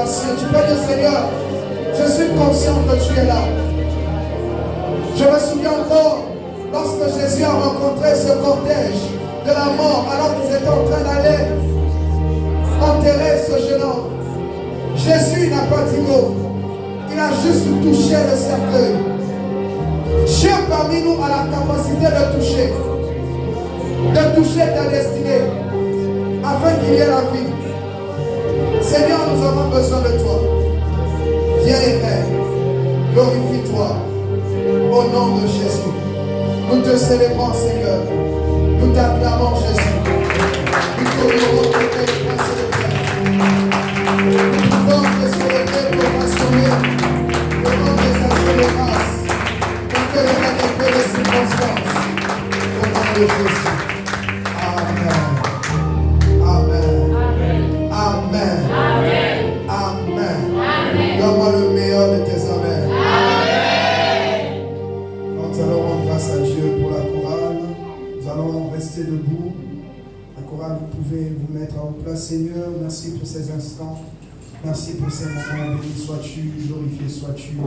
sentir. Tu peux dire, Seigneur, je suis conscient que tu es là. Je me souviens encore, lorsque Jésus a rencontré ce cortège de la mort, alors qu'ils étaient en train d'aller enterrer ce jeune homme. Jésus n'a pas dit mot. Il a juste touché le cercueil. Dieu parmi nous a la capacité de toucher ta destinée, afin qu'il y ait la vie. Seigneur, nous avons besoin de toi. Viens et règne. Glorifie-toi. Au nom de Jésus. Nous te célébrons, Seigneur. Nous t'acclamons, Jésus. Nous t'honorons pour tes princes de terre. Nous pouvons te célébrer pour rassembler le nom des actions de grâce. Pour que le règne de les circonstances. Au nom de Jésus. Donne-moi le meilleur de tes amens. Amen. Nous allons rendre grâce à Dieu pour la chorale. Nous allons rester debout. La chorale, vous pouvez vous mettre en place. Seigneur, merci pour ces instants. Merci pour ces moments. Béni sois-tu, glorifié sois-tu.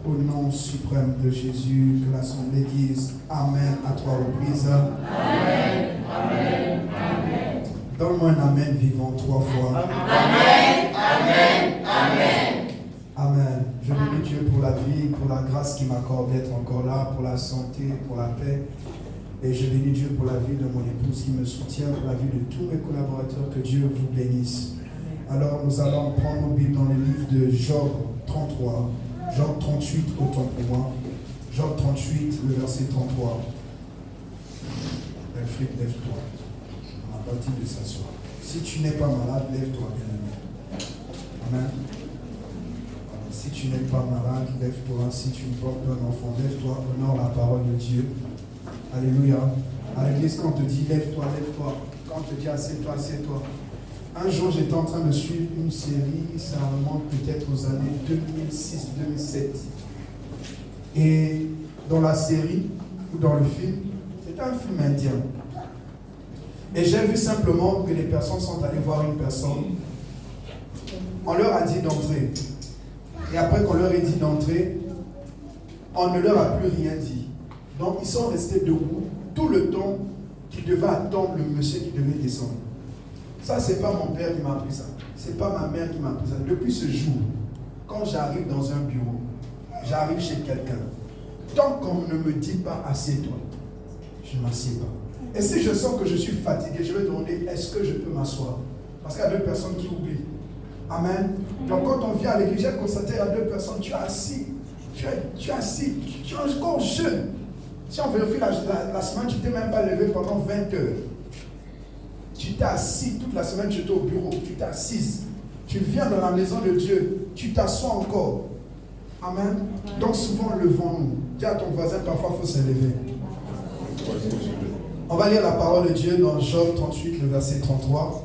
Au nom suprême de Jésus, que l'Assemblée dise Amen à 3 reprises. Amen. Amen. Amen. Donne-moi un Amen vivant 3 fois. Amen. Amen. Amen. Amen. Je bénis Dieu pour la vie, pour la grâce qu'il m'accorde d'être encore là, pour la santé, pour la paix. Et je bénis Dieu pour la vie de mon épouse qui me soutient, pour la vie de tous mes collaborateurs. Que Dieu vous bénisse. Alors nous allons prendre nos Bibles dans le livre de Job 33, Job 38, autant pour moi. Job 38, le verset 33. Elfried, lève-toi. On n'a pas dit de s'asseoir. Si tu n'es pas malade, lève-toi, bien-aimé. Amen. Si tu n'es pas malade, lève-toi. Si tu portes un enfant, lève-toi. Honore la parole de Dieu. Alléluia. À l'église, quand on te dit lève-toi, lève-toi. Quand on te dit assieds-toi, assieds-toi. Un jour, j'étais en train de suivre une série, ça remonte peut-être aux années 2006-2007. Et dans la série, ou dans le film, c'était un film indien. Et j'ai vu simplement que les personnes sont allées voir une personne. On leur a dit d'entrer. Et après qu'on leur ait dit d'entrer, on ne leur a plus rien dit. Donc ils sont restés debout tout le temps qu'ils devaient attendre le monsieur qui devait descendre. Ça, c'est pas mon père qui m'a appris ça. C'est pas ma mère qui m'a appris ça. Depuis ce jour, quand j'arrive dans un bureau, j'arrive chez quelqu'un, tant qu'on ne me dit pas assieds-toi, je ne m'assieds pas. Et si je sens que je suis fatigué, je vais demander est-ce que je peux m'asseoir? Parce qu'il y a 2 personnes qui oublient. Amen. Donc quand on vient à l'église, j'ai constaté à 2 personnes, tu es assis. Tu es assis. Tu es encore jeune. Si on vérifie la semaine, tu ne t'es même pas levé pendant 20 heures. Tu t'es assis toute la semaine, tu étais au bureau, tu t'es assise. Tu viens dans la maison de Dieu, tu t'assois encore. Amen. Donc souvent, levons-nous. Dis à ton voisin, parfois il faut se lever. On va lire la parole de Dieu dans Job 38, le verset 33.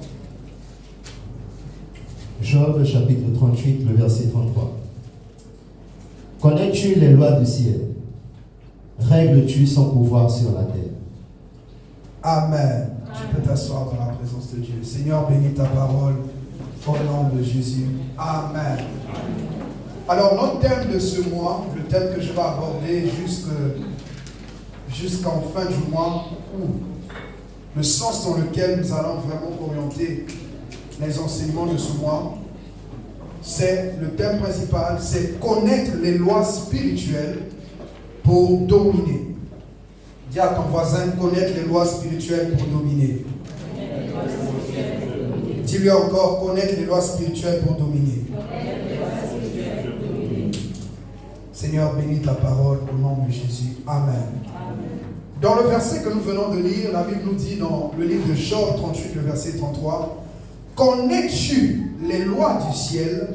Job chapitre 38, le verset 33. Connais-tu les lois du ciel? Règles-tu son pouvoir sur la terre? Amen. Tu peux t'asseoir dans la présence de Dieu. Seigneur, bénis ta parole au nom de Jésus. Amen. Alors, notre thème de ce mois, le thème que je vais aborder jusqu'en fin du mois, le sens dans lequel nous allons vraiment orienter les enseignements de ce mois, c'est le thème principal, c'est connaître les lois spirituelles pour dominer. Dis à ton voisin, connaître les lois spirituelles pour dominer. Dis-lui encore, connaître les lois spirituelles pour dominer. Seigneur, bénis ta parole au nom de Jésus. Amen. Dans le verset que nous venons de lire, la Bible nous dit dans le livre de Job 38, le verset 33, connais-tu les lois du ciel?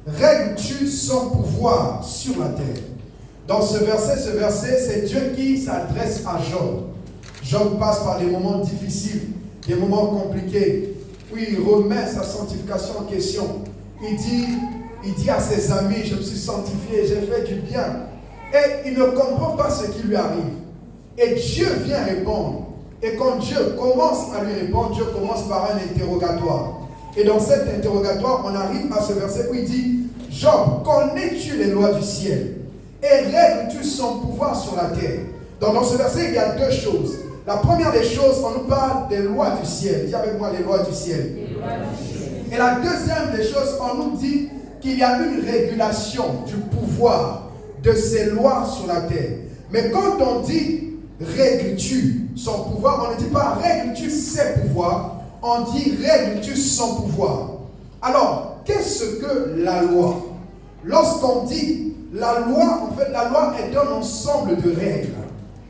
Règles-tu son pouvoir sur la terre? Dans ce verset, c'est Dieu qui s'adresse à Job. Job passe par des moments difficiles, des moments compliqués, où il remet sa sanctification en question. Il dit à ses amis, je me suis sanctifié, j'ai fait du bien. Et il ne comprend pas ce qui lui arrive. Et Dieu vient répondre. Et quand Dieu commence à lui répondre, Dieu commence par un interrogatoire. Et dans cet interrogatoire, on arrive à ce verset où il dit, Job, connais-tu les lois du ciel et règles-tu son pouvoir sur la terre? Donc dans ce verset, il y a deux choses. La première des choses, on nous parle des lois du ciel. Dis avec moi les lois du ciel. Et la deuxième des choses, on nous dit qu'il y a une régulation du pouvoir de ces lois sur la terre. Mais quand on dit règles-tu son pouvoir, on ne dit pas règles-tu ses pouvoirs, on dit règles-tu son pouvoir. Alors, qu'est-ce que la loi? Lorsqu'on dit la loi, en fait, la loi est un ensemble de règles.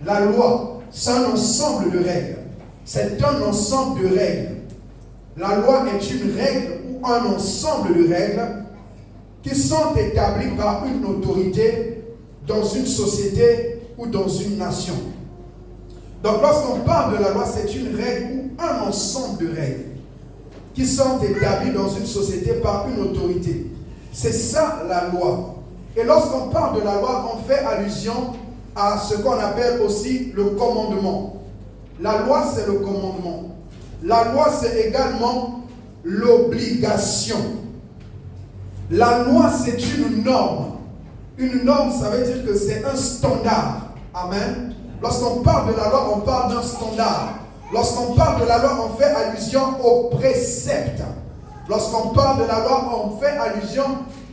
La loi, c'est un ensemble de règles. C'est un ensemble de règles. La loi est une règle ou un ensemble de règles qui sont établies par une autorité dans une société ou dans une nation. Donc lorsqu'on parle de la loi, c'est une règle ou un ensemble de règles qui sont établies dans une société par une autorité. C'est ça la loi. Et lorsqu'on parle de la loi, on fait allusion à ce qu'on appelle aussi le commandement. La loi, c'est le commandement. La loi, c'est également l'obligation. La loi, c'est une norme. Une norme, ça veut dire que c'est un standard. Amen. Lorsqu'on parle de la loi, on parle d'un standard. Lorsqu'on parle de la loi, on fait allusion aux préceptes. Lorsqu'on parle de la loi, on fait allusion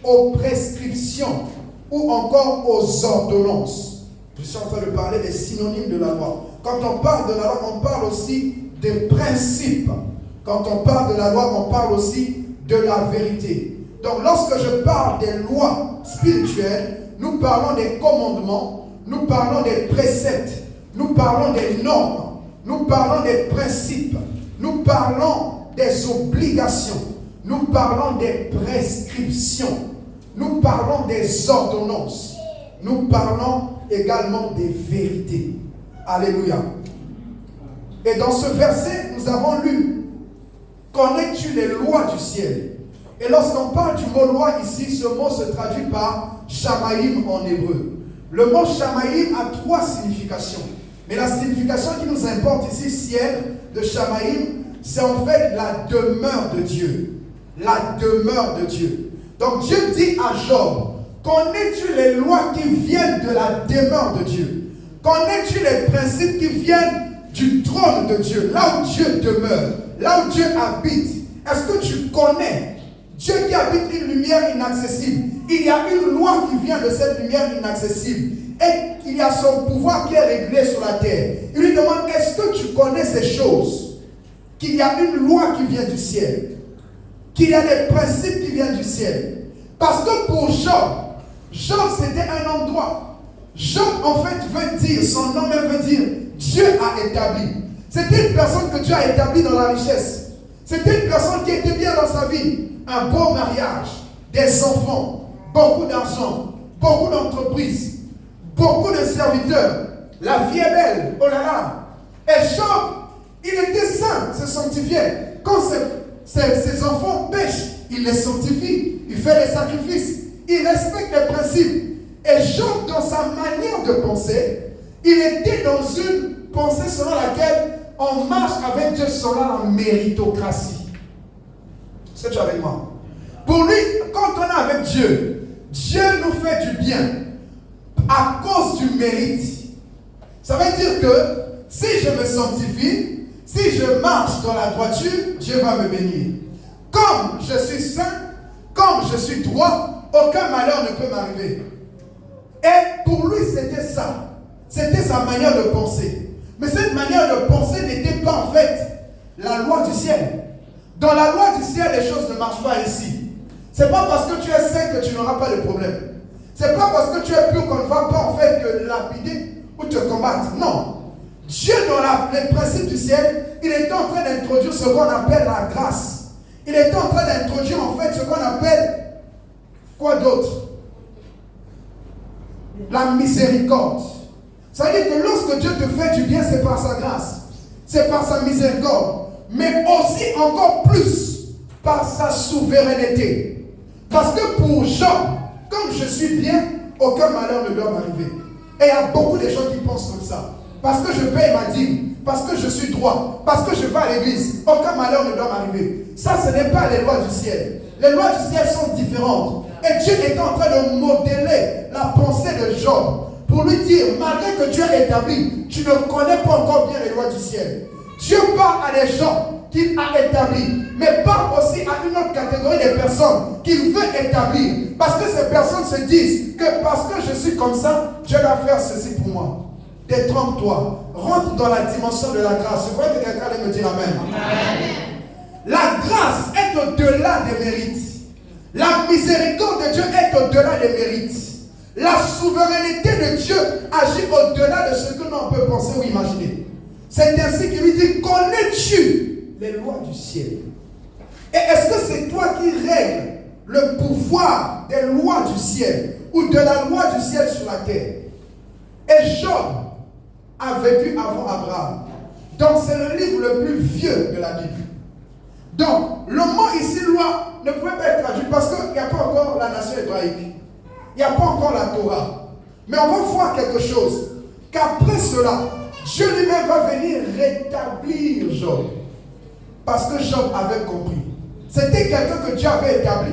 aux prescriptions ou encore aux ordonnances. Je suis en train de parler des synonymes de la loi. Quand on parle de la loi, on parle aussi des principes. Quand on parle de la loi, on parle aussi de la vérité. Donc lorsque je parle des lois spirituelles, nous parlons des commandements, nous parlons des préceptes, nous parlons des normes, nous parlons des principes, nous parlons des obligations, nous parlons des prescriptions, nous parlons des ordonnances, nous parlons également des vérités. Alléluia. Et dans ce verset, nous avons lu, connais-tu les lois du ciel? Et lorsqu'on parle du mot loi ici, ce mot se traduit par shamaïm en hébreu. Le mot shamaïm a trois significations. Mais la signification qui nous importe ici, ciel, de shamaïm, c'est en fait la demeure de Dieu. La demeure de Dieu. Donc Dieu dit à Job, connais-tu les lois qui viennent de la demeure de Dieu? Connais-tu les principes qui viennent du trône de Dieu, là où Dieu demeure, là où Dieu habite? Est-ce que tu connais Dieu qui habite une lumière inaccessible? Il y a une loi qui vient de cette lumière inaccessible. Et il y a son pouvoir qui est réglé sur la terre. Il lui demande, est-ce que tu connais ces choses? Qu'il y a une loi qui vient du ciel. Qu'il y a des principes qui viennent du ciel. Parce que pour Job, Job c'était un homme droit. Job en fait veut dire, son nom même veut dire, Dieu a établi. C'était une personne que Dieu a établie dans la richesse. C'était une personne qui était bien dans sa vie. Un beau mariage, des enfants, beaucoup d'argent, beaucoup d'entreprises, beaucoup de serviteurs. La vie est belle, oh là là. Et Job, il était saint, se sanctifiait. Quand ses enfants pêchent, il les sanctifie, il fait les sacrifices, il respecte les principes. Et Job, dans sa manière de penser, il était dans une pensée selon laquelle on marche avec Dieu selon la méritocratie. C'est tu avec moi? Pour lui, quand on est avec Dieu, Dieu nous fait du bien à cause du mérite. Ça veut dire que si je me sanctifie, si je marche dans la droiture, Dieu va me bénir. Comme je suis saint, comme je suis droit, aucun malheur ne peut m'arriver. Et pour lui, c'était ça. C'était sa manière de penser. Mais cette manière de penser n'était pas en fait la loi du ciel. Dans la loi du ciel, les choses ne marchent pas ici. C'est pas parce que tu es saint que tu n'auras pas de problème. C'est pas parce que tu es pur qu'on ne va pas en fait te lapider ou te combattre. Non. Dieu, dans les principes du ciel, il est en train d'introduire ce qu'on appelle la grâce. Il est en train d'introduire en fait ce qu'on appelle quoi d'autre? La miséricorde. Ça veut dire que lorsque Dieu te fait du bien, c'est par sa grâce. C'est par sa miséricorde. Mais aussi encore plus par sa souveraineté. Parce que pour Job, comme je suis bien, aucun malheur ne doit m'arriver. Et il y a beaucoup de gens qui pensent comme ça. Parce que je paye ma dîme, parce que je suis droit, parce que je vais à l'église, aucun malheur ne doit m'arriver. Ça, ce n'est pas les lois du ciel. Les lois du ciel sont différentes. Et Dieu est en train de modeler la pensée de Job pour lui dire, malgré que Dieu est établi, tu ne connais pas encore bien les lois du ciel. Dieu parle à des gens qu'il a établis, mais parle aussi à une autre catégorie de personnes qu'il veut établir. Parce que ces personnes se disent que parce que je suis comme ça, Dieu va faire ceci pour moi. Détrompe-toi, rentre dans la dimension de la grâce. Je crois que quelqu'un allait me dire Amen. Amen. La grâce est au-delà des mérites. La miséricorde de Dieu est au-delà des mérites. La souveraineté de Dieu agit au-delà de ce que l'on peut penser ou imaginer. C'est ainsi qu'il lui dit, connais-tu les lois du ciel? Et est-ce que c'est toi qui règles le pouvoir des lois du ciel ou de la loi du ciel sur la terre? Et Job a vécu avant Abraham. Donc c'est le livre le plus vieux de la Bible. Donc le mot ici loi ne pouvait pas être traduit parce qu'il n'y a pas encore la nation hébraïque. Il n'y a pas encore la Torah. Mais on va voir quelque chose. Qu'après cela, Dieu lui-même va venir rétablir Job. Parce que Job avait compris. C'était quelqu'un que Dieu avait établi.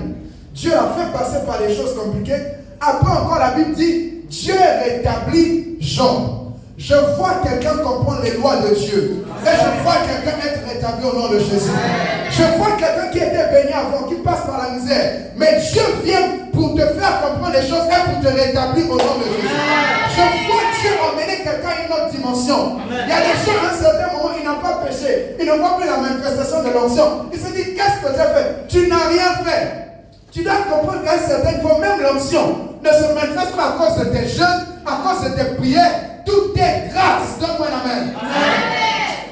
Dieu l'a fait passer par des choses compliquées. Après encore, la Bible dit, Dieu rétablit Job. Je vois quelqu'un comprendre les lois de Dieu. Et je vois quelqu'un être rétabli au nom de Jésus. Je vois quelqu'un qui était béni avant, qui passe par la misère. Mais Dieu vient pour te faire comprendre les choses et pour te rétablir au nom de Jésus. Je vois Dieu emmener quelqu'un à une autre dimension. Il y a des gens à un certain moment, ils n'ont pas péché. Ils ne voient plus la manifestation de l'onction. Ils se disent, qu'est-ce que j'ai fait? Tu n'as rien fait. Tu dois comprendre qu'à un certain niveau, même l'onction ne se manifeste pas à cause de tes jeûnes, à cause de tes prières. Tout est grâce. Donne-moi un amen. Amen.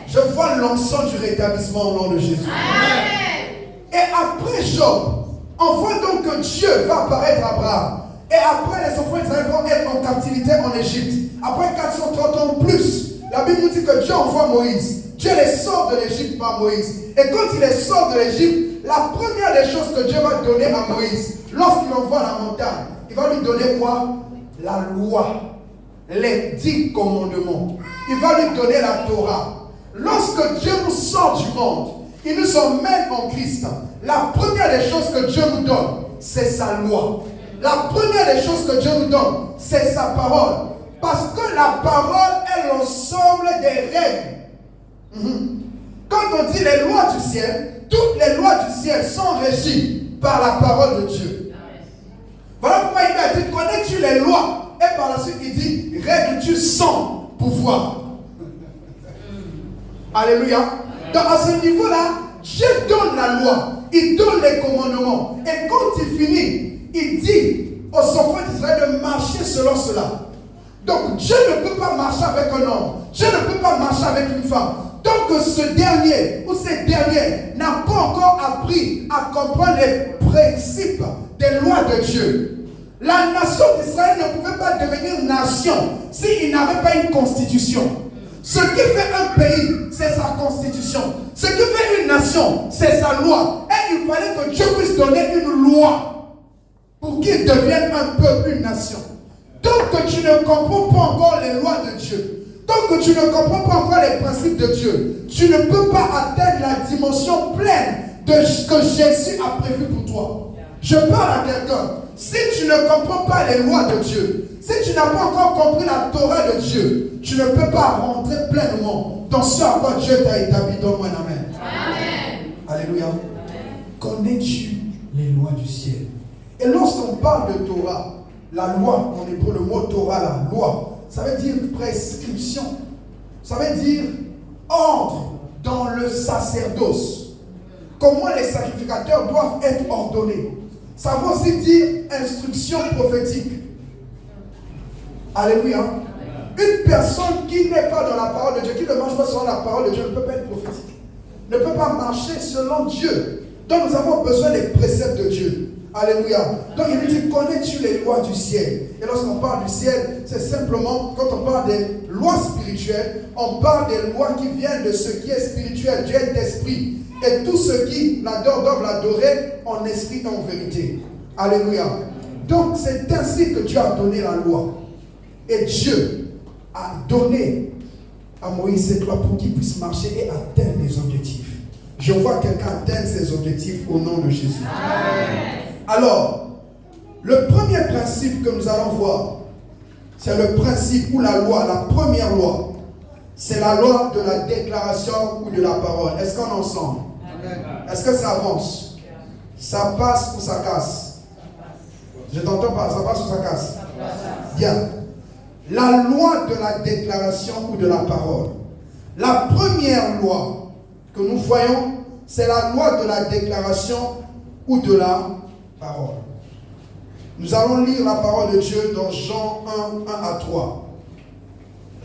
Je vois l'onction du rétablissement au nom de Jésus. Amen. Et après Job, on voit donc que Dieu va apparaître à Abraham. Et après, les enfants d'Israël vont être en captivité en Égypte. Après 430 ans plus, la Bible nous dit que Dieu envoie Moïse. Dieu les sort de l'Égypte par Moïse. Et quand il les sort de l'Égypte, la première des choses que Dieu va donner à Moïse, lorsqu'il envoie la montagne, il va lui donner quoi? La loi. Les 10 commandements. Il va lui donner la Torah. Lorsque Dieu nous sort du monde, il nous emmène en Christ. La première des choses que Dieu nous donne, c'est sa loi. La première des choses que Dieu nous donne, c'est sa parole. Parce que la parole est l'ensemble des règles. Quand on dit les lois du ciel, toutes les lois du ciel sont régies par la parole de Dieu. Voilà pourquoi il a dit, connais-tu les lois? Et par la suite, il dit, règles-tu sans pouvoir. Alléluia. Donc à ce niveau-là, Dieu donne la loi, il donne les commandements. Et quand il finit, il dit aux enfants d'Israël de marcher selon cela. Donc Dieu ne peut pas marcher avec un homme. Dieu ne peut pas marcher avec une femme. Tant que ce dernier ou cette dernière n'a pas encore appris à comprendre les principes des lois de Dieu. La nation d'Israël ne pouvait pas devenir nation s'il n'avait pas une constitution. Ce qui fait un pays, c'est sa constitution. Ce qui fait une nation, c'est sa loi. Et il fallait que Dieu puisse donner une loi pour qu'il devienne un peuple, une nation. Tant que tu ne comprends pas encore les lois de Dieu, tant que tu ne comprends pas encore les principes de Dieu, tu ne peux pas atteindre la dimension pleine de ce que Jésus a prévu pour toi. Je parle à quelqu'un. Si tu ne comprends pas les lois de Dieu, si tu n'as pas encore compris la Torah de Dieu, tu ne peux pas rentrer pleinement dans ce à quoi Dieu t'a établi. Donne-moi un amen. Amen. Alléluia. Connais-tu les lois du ciel? Et lorsqu'on parle de Torah, la loi, on est pour le mot Torah, la loi, ça veut dire prescription. Ça veut dire ordre dans le sacerdoce. Comment les sacrificateurs doivent être ordonnés. Ça veut aussi dire instruction prophétique. Alléluia. Une personne qui n'est pas dans la parole de Dieu, qui ne marche pas selon la parole de Dieu, ne peut pas être prophétique. Ne peut pas marcher selon Dieu. Donc nous avons besoin des préceptes de Dieu. Alléluia. Donc il lui dit, connais-tu les lois du ciel? Et lorsqu'on parle du ciel, c'est simplement, quand on parle des lois spirituelles, on parle des lois qui viennent de ce qui est spirituel. Dieu est esprit. Et tous ceux qui l'adorent doivent l'adorer en esprit et en vérité. Alléluia. Donc c'est ainsi que Dieu a donné la loi. Et Dieu a donné à Moïse cette loi pour qu'il puisse marcher et atteindre les objectifs. Je vois quelqu'un atteindre ses objectifs au nom de Jésus. Amen. Alors, le premier principe que nous allons voir, c'est le principe ou la loi, la première loi. C'est la loi de la déclaration ou de la parole. Est-ce qu'on est ensemble? Est-ce que ça avance? Ça passe ou ça casse? Je t'entends pas, ça passe ou ça casse? Bien. La loi de la déclaration ou de la parole. La première loi que nous voyons, c'est la loi de la déclaration ou de la parole. Nous allons lire la parole de Dieu dans Jean 1, 1 à 3.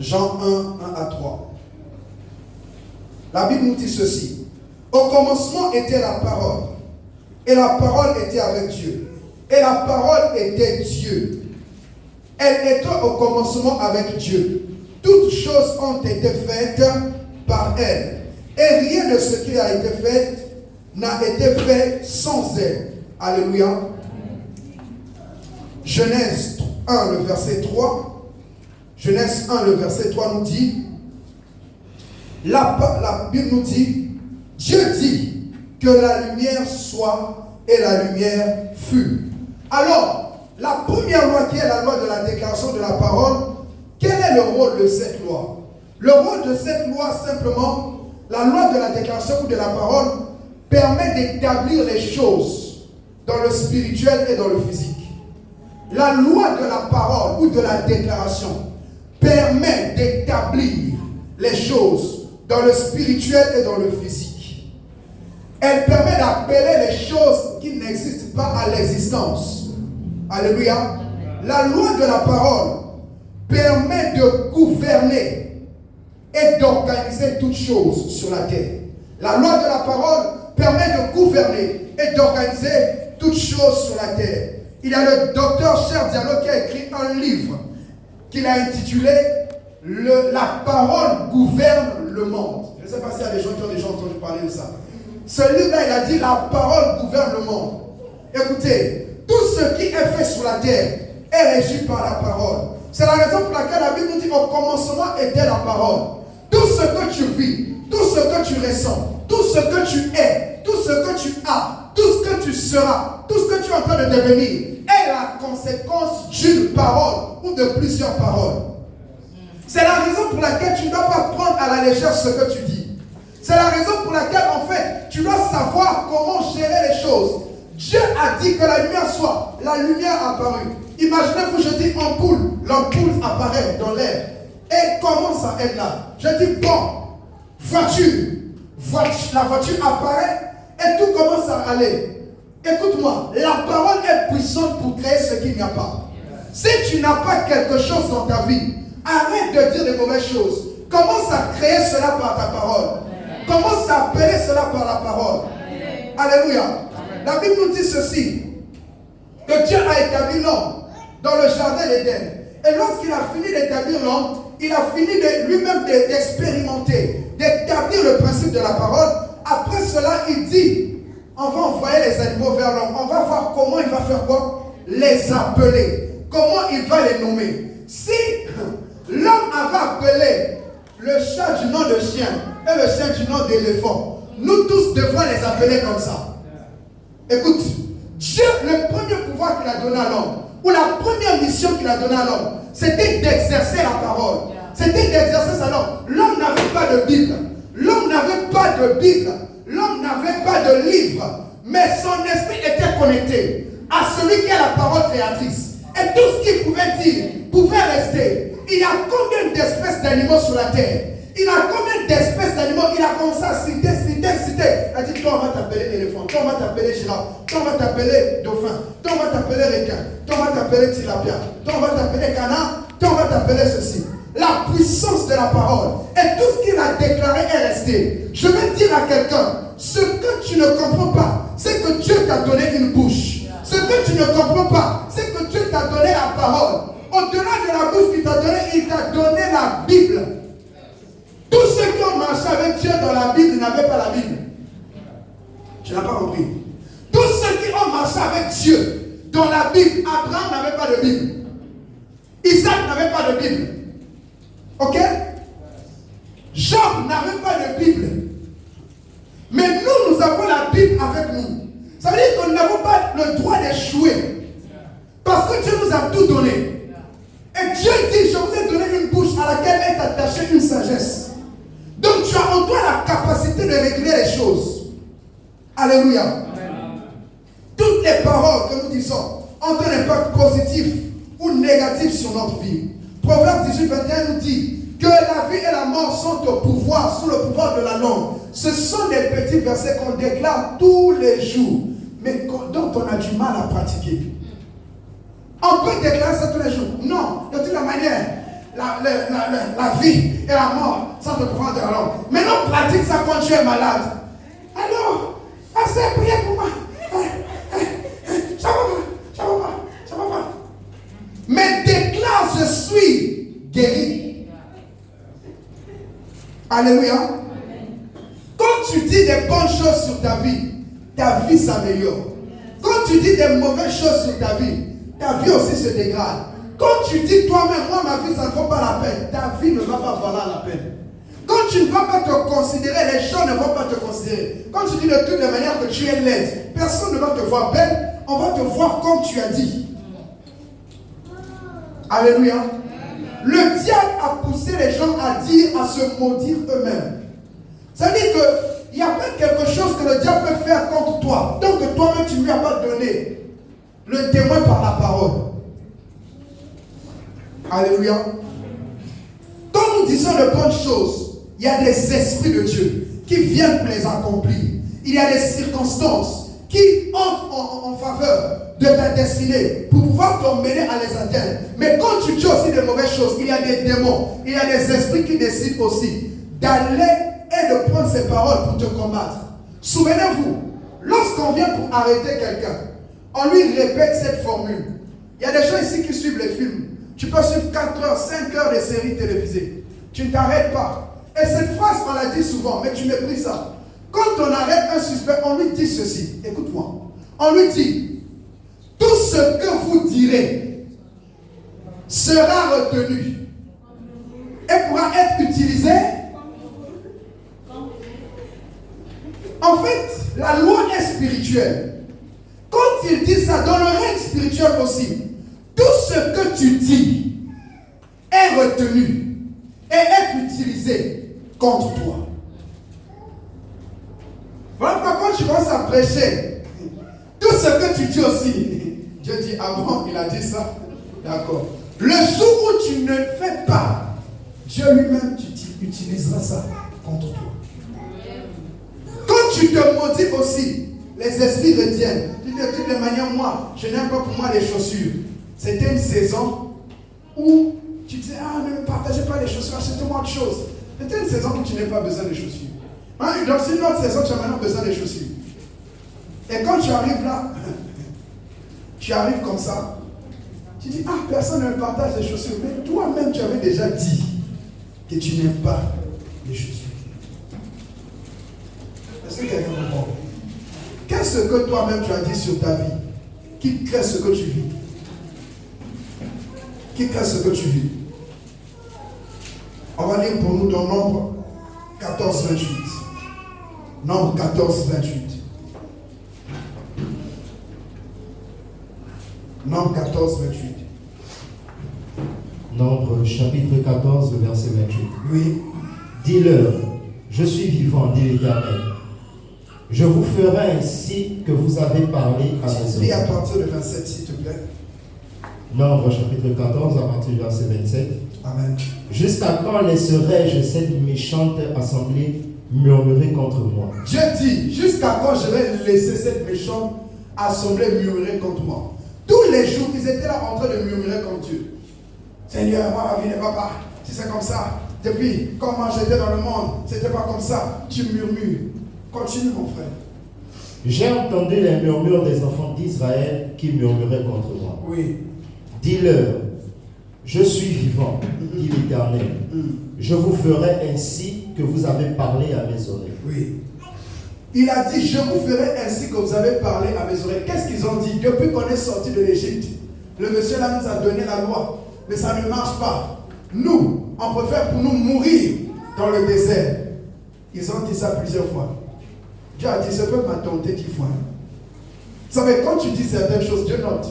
Jean 1, 1 à 3. La Bible nous dit ceci. Au commencement était la parole. Et la parole était avec Dieu. Et la parole était Dieu. Elle était au commencement avec Dieu. Toutes choses ont été faites par elle. Et rien de ce qui a été fait n'a été fait sans elle. Alléluia. Genèse 1, le verset 3. Genèse 1, le verset 3 nous dit, la Bible nous dit, Dieu dit que la lumière soit et la lumière fut. Alors, la première loi qui est la loi de la déclaration de la parole, quel est le rôle de cette loi? Le rôle de cette loi, simplement, la loi de la déclaration ou de la parole, permet d'établir les choses dans le spirituel et dans le physique. La loi de la parole ou de la déclaration permet d'établir les choses dans le spirituel et dans le physique. Elle permet d'appeler les choses qui n'existent pas à l'existence. Alléluia. La loi de la parole permet de gouverner et d'organiser toutes choses sur la terre. La loi de la parole permet de gouverner et d'organiser toutes choses sur la terre. Il y a le docteur Cher Diallo qui a écrit un livre qu'il a intitulé La parole gouverne le monde. Je ne sais pas s'il y a des gens qui ont déjà entendu parler de ça. Ce livre-là, il a dit la parole gouverne le monde. Écoutez, tout ce qui est fait sur la terre est régi par la parole. C'est la raison pour laquelle la Bible nous dit au commencement était la parole. Tout ce que tu vis, tout ce que tu ressens, tout ce que tu es, tout ce que tu as, tout ce que tu seras, tout ce que tu es en train de devenir est la conséquence d'une parole ou de plusieurs paroles. C'est la raison pour laquelle tu ne dois pas prendre à la légère ce que tu dis. C'est la raison pour laquelle, en fait, tu dois savoir comment gérer les choses. Dieu a dit que la lumière soit. La lumière apparut. Imaginez-vous, je dis ampoule. L'ampoule apparaît dans l'air. Et commence à être là. Je dis bon, voiture. La voiture apparaît et tout commence à aller. Écoute-moi, la parole est puissante pour créer ce qu'il n'y a pas. Si tu n'as pas quelque chose dans ta vie, arrête de dire de mauvaises choses. Commence à créer cela par ta parole. Commence à appeler cela par la parole. Alléluia. La Bible nous dit ceci, que Dieu a établi l'homme dans le jardin d'Éden. Et lorsqu'il a fini d'établir l'homme, il a fini lui-même d'expérimenter, d'établir le principe de la parole. Après cela, il dit, on va envoyer les animaux vers l'homme. On va voir comment il va faire quoi? Les appeler. Comment il va les nommer. Si l'homme avait appelé le chat du nom de chien et le chien du nom d'éléphant, nous tous devons les appeler comme ça. Écoute, Dieu, le premier pouvoir qu'il a donné à l'homme, ou la première mission qu'il a donnée à l'homme, c'était d'exercer la parole. C'était d'exercer sa langue. L'homme n'avait pas de Bible. L'homme n'avait pas de Bible. L'homme n'avait pas de livre. Mais son esprit était connecté à celui qui est la parole créatrice. Et tout ce qu'il pouvait dire pouvait rester. Il y a combien d'espèces d'animaux sur la terre? Il y a combien d'espèces d'animaux? Il a commencé à citer. Il a dit, toi on va t'appeler éléphant, toi on va t'appeler girafe, toi on va t'appeler dauphin, toi on va t'appeler requin, toi on va t'appeler tilapia, toi on va t'appeler canard, toi on va t'appeler ceci. La puissance de la parole et tout ce qu'il a déclaré est resté. Je vais dire à quelqu'un, ce que tu ne comprends pas, c'est que Dieu t'a donné une bouche. Ce que tu ne comprends pas, c'est que Dieu t'a donné la parole. Au-delà de la bouche qu'il t'a donnée, il t'a donné la Bible. Tous ceux qui ont marché avec Dieu dans la Bible n'avaient pas la Bible. Tu n'as pas compris. Tous ceux qui ont marché avec Dieu dans la Bible, Abraham n'avait pas de Bible. Isaac n'avait pas de Bible. Ok? Job n'avait pas de Bible. Mais nous avons la Bible avec nous. Ça veut dire que nous n'avons pas le droit d'échouer. Parce que Dieu nous a tout donné. Et Dieu dit, je vous ai donné une bouche à laquelle est attachée une sagesse. Donc tu as en toi la capacité de régler les choses. Alléluia. Amen. Toutes les paroles que nous disons ont un impact positif ou négatif sur notre vie. Proverbe 18, 21 nous dit que la vie et la mort sont au pouvoir, sous le pouvoir de la langue. Ce sont des petits versets qu'on déclare tous les jours, mais dont on a du mal à pratiquer. On peut déclarer ça tous les jours. Non, de toute la manière, la vie et la mort sont au pouvoir de la langue. Mais on pratique ça quand tu es malade. Alors, assez priez pour moi. Ça va pas. Mais déclare, je suis guéri. Alléluia. Quand tu dis des bonnes choses sur ta vie s'améliore. Quand tu dis des mauvaises choses sur ta vie aussi se dégrade. Quand tu dis toi-même, moi ma vie ça ne vaut pas la peine, ta vie ne va pas valoir la peine. Quand tu ne vas pas te considérer, les gens ne vont pas te considérer. Quand tu dis de toutes les manières que tu es laide, personne ne va te voir belle, on va te voir comme tu as dit. Alléluia. Le diable a poussé les gens à se maudire eux-mêmes. Ça veut dire qu'il n'y a pas quelque chose que le diable peut faire contre toi. Donc que toi-même tu ne lui as pas donné le témoin par la parole. Alléluia. Quand nous disons de bonnes choses, il y a des esprits de Dieu qui viennent pour les accomplir. Il y a des circonstances qui entrent en faveur de ta destinée pour pouvoir t'emmener à les atteindre. Mais quand tu dis aussi de mauvaises choses, il y a des démons, il y a des esprits qui décident aussi d'aller et de prendre ces paroles pour te combattre. Souvenez-vous, lorsqu'on vient pour arrêter quelqu'un, on lui répète cette formule. Il y a des gens ici qui suivent les films. Tu peux suivre 4 heures, 5 heures de séries télévisées. Tu ne t'arrêtes pas. Et cette phrase, on la dit souvent, mais tu méprises ça. Quand on arrête un suspect, on lui dit ceci. Écoute-moi. On lui dit, tout ce que vous direz sera retenu et pourra être utilisé. En fait, la loi est spirituelle. Quand il dit ça, dans le règne spirituel aussi, tout ce que tu dis est retenu et est utilisé contre toi. Voilà pourquoi quand tu commences à prêcher, tout ce que tu dis aussi, Dieu dit, ah bon, il a dit ça. D'accord. Le jour où tu ne fais pas, Dieu lui-même, tu utiliseras ça contre toi. Quand tu te maudis aussi, les esprits retiennent. Tu dis de toutes les manières, moi, je n'aime pas pour moi les chaussures. C'était une saison où tu disais, ah, ne me partagez pas les chaussures, achetez-moi autre chose. C'était une saison où tu n'as pas besoin de chaussures. Dans une autre saison, tu as maintenant besoin de chaussures. Et quand tu arrives là, tu arrives comme ça, tu dis, ah, personne ne me partage les chaussures. Mais toi-même, tu avais déjà dit que tu n'aimes pas les chaussures. Est-ce que quelqu'un comprend? Qu'est-ce que toi-même tu as dit sur ta vie qui crée ce que tu vis? Qui crée ce que tu vis? On va lire pour nous dans Nombre 14, 28. Nombre 14, 28. Nombre 14, 28. Nombre chapitre 14, verset 28. Oui. Dis-leur, je suis vivant, dit l'Éternel. Je vous ferai ainsi que vous avez parlé à mes oreilles. Lis à partir de 27, s'il te plaît. Nombre chapitre 14, à partir du verset 27. Amen. Jusqu'à quand laisserai-je cette méchante assemblée murmurer contre moi? Dieu dit, jusqu'à quand je vais laisser cette méchante assemblée murmurer contre moi? Tous les jours, ils étaient là en train de murmurer contre Dieu. Seigneur, moi, ma vie ne va pas. Si c'est comme ça, depuis comment j'étais dans le monde, c'était pas comme ça. Tu murmures. Continue, mon frère. J'ai entendu les murmures des enfants d'Israël qui murmuraient contre moi. Oui. Dis-leur, je suis vivant, dit l'Éternel. Je vous ferai ainsi que vous avez parlé à mes oreilles. Oui. Il a dit, je vous ferai ainsi que vous avez parlé à mes oreilles. Qu'est-ce qu'ils ont dit? Depuis qu'on est sorti de l'Égypte, le monsieur là nous a donné la loi. Mais ça ne marche pas. Nous, on préfère pour nous mourir dans le désert. Ils ont dit ça plusieurs fois. Dieu a dit, ce peuple m'a tenté 10 fois. Vous savez, quand tu dis certaines choses, Dieu note.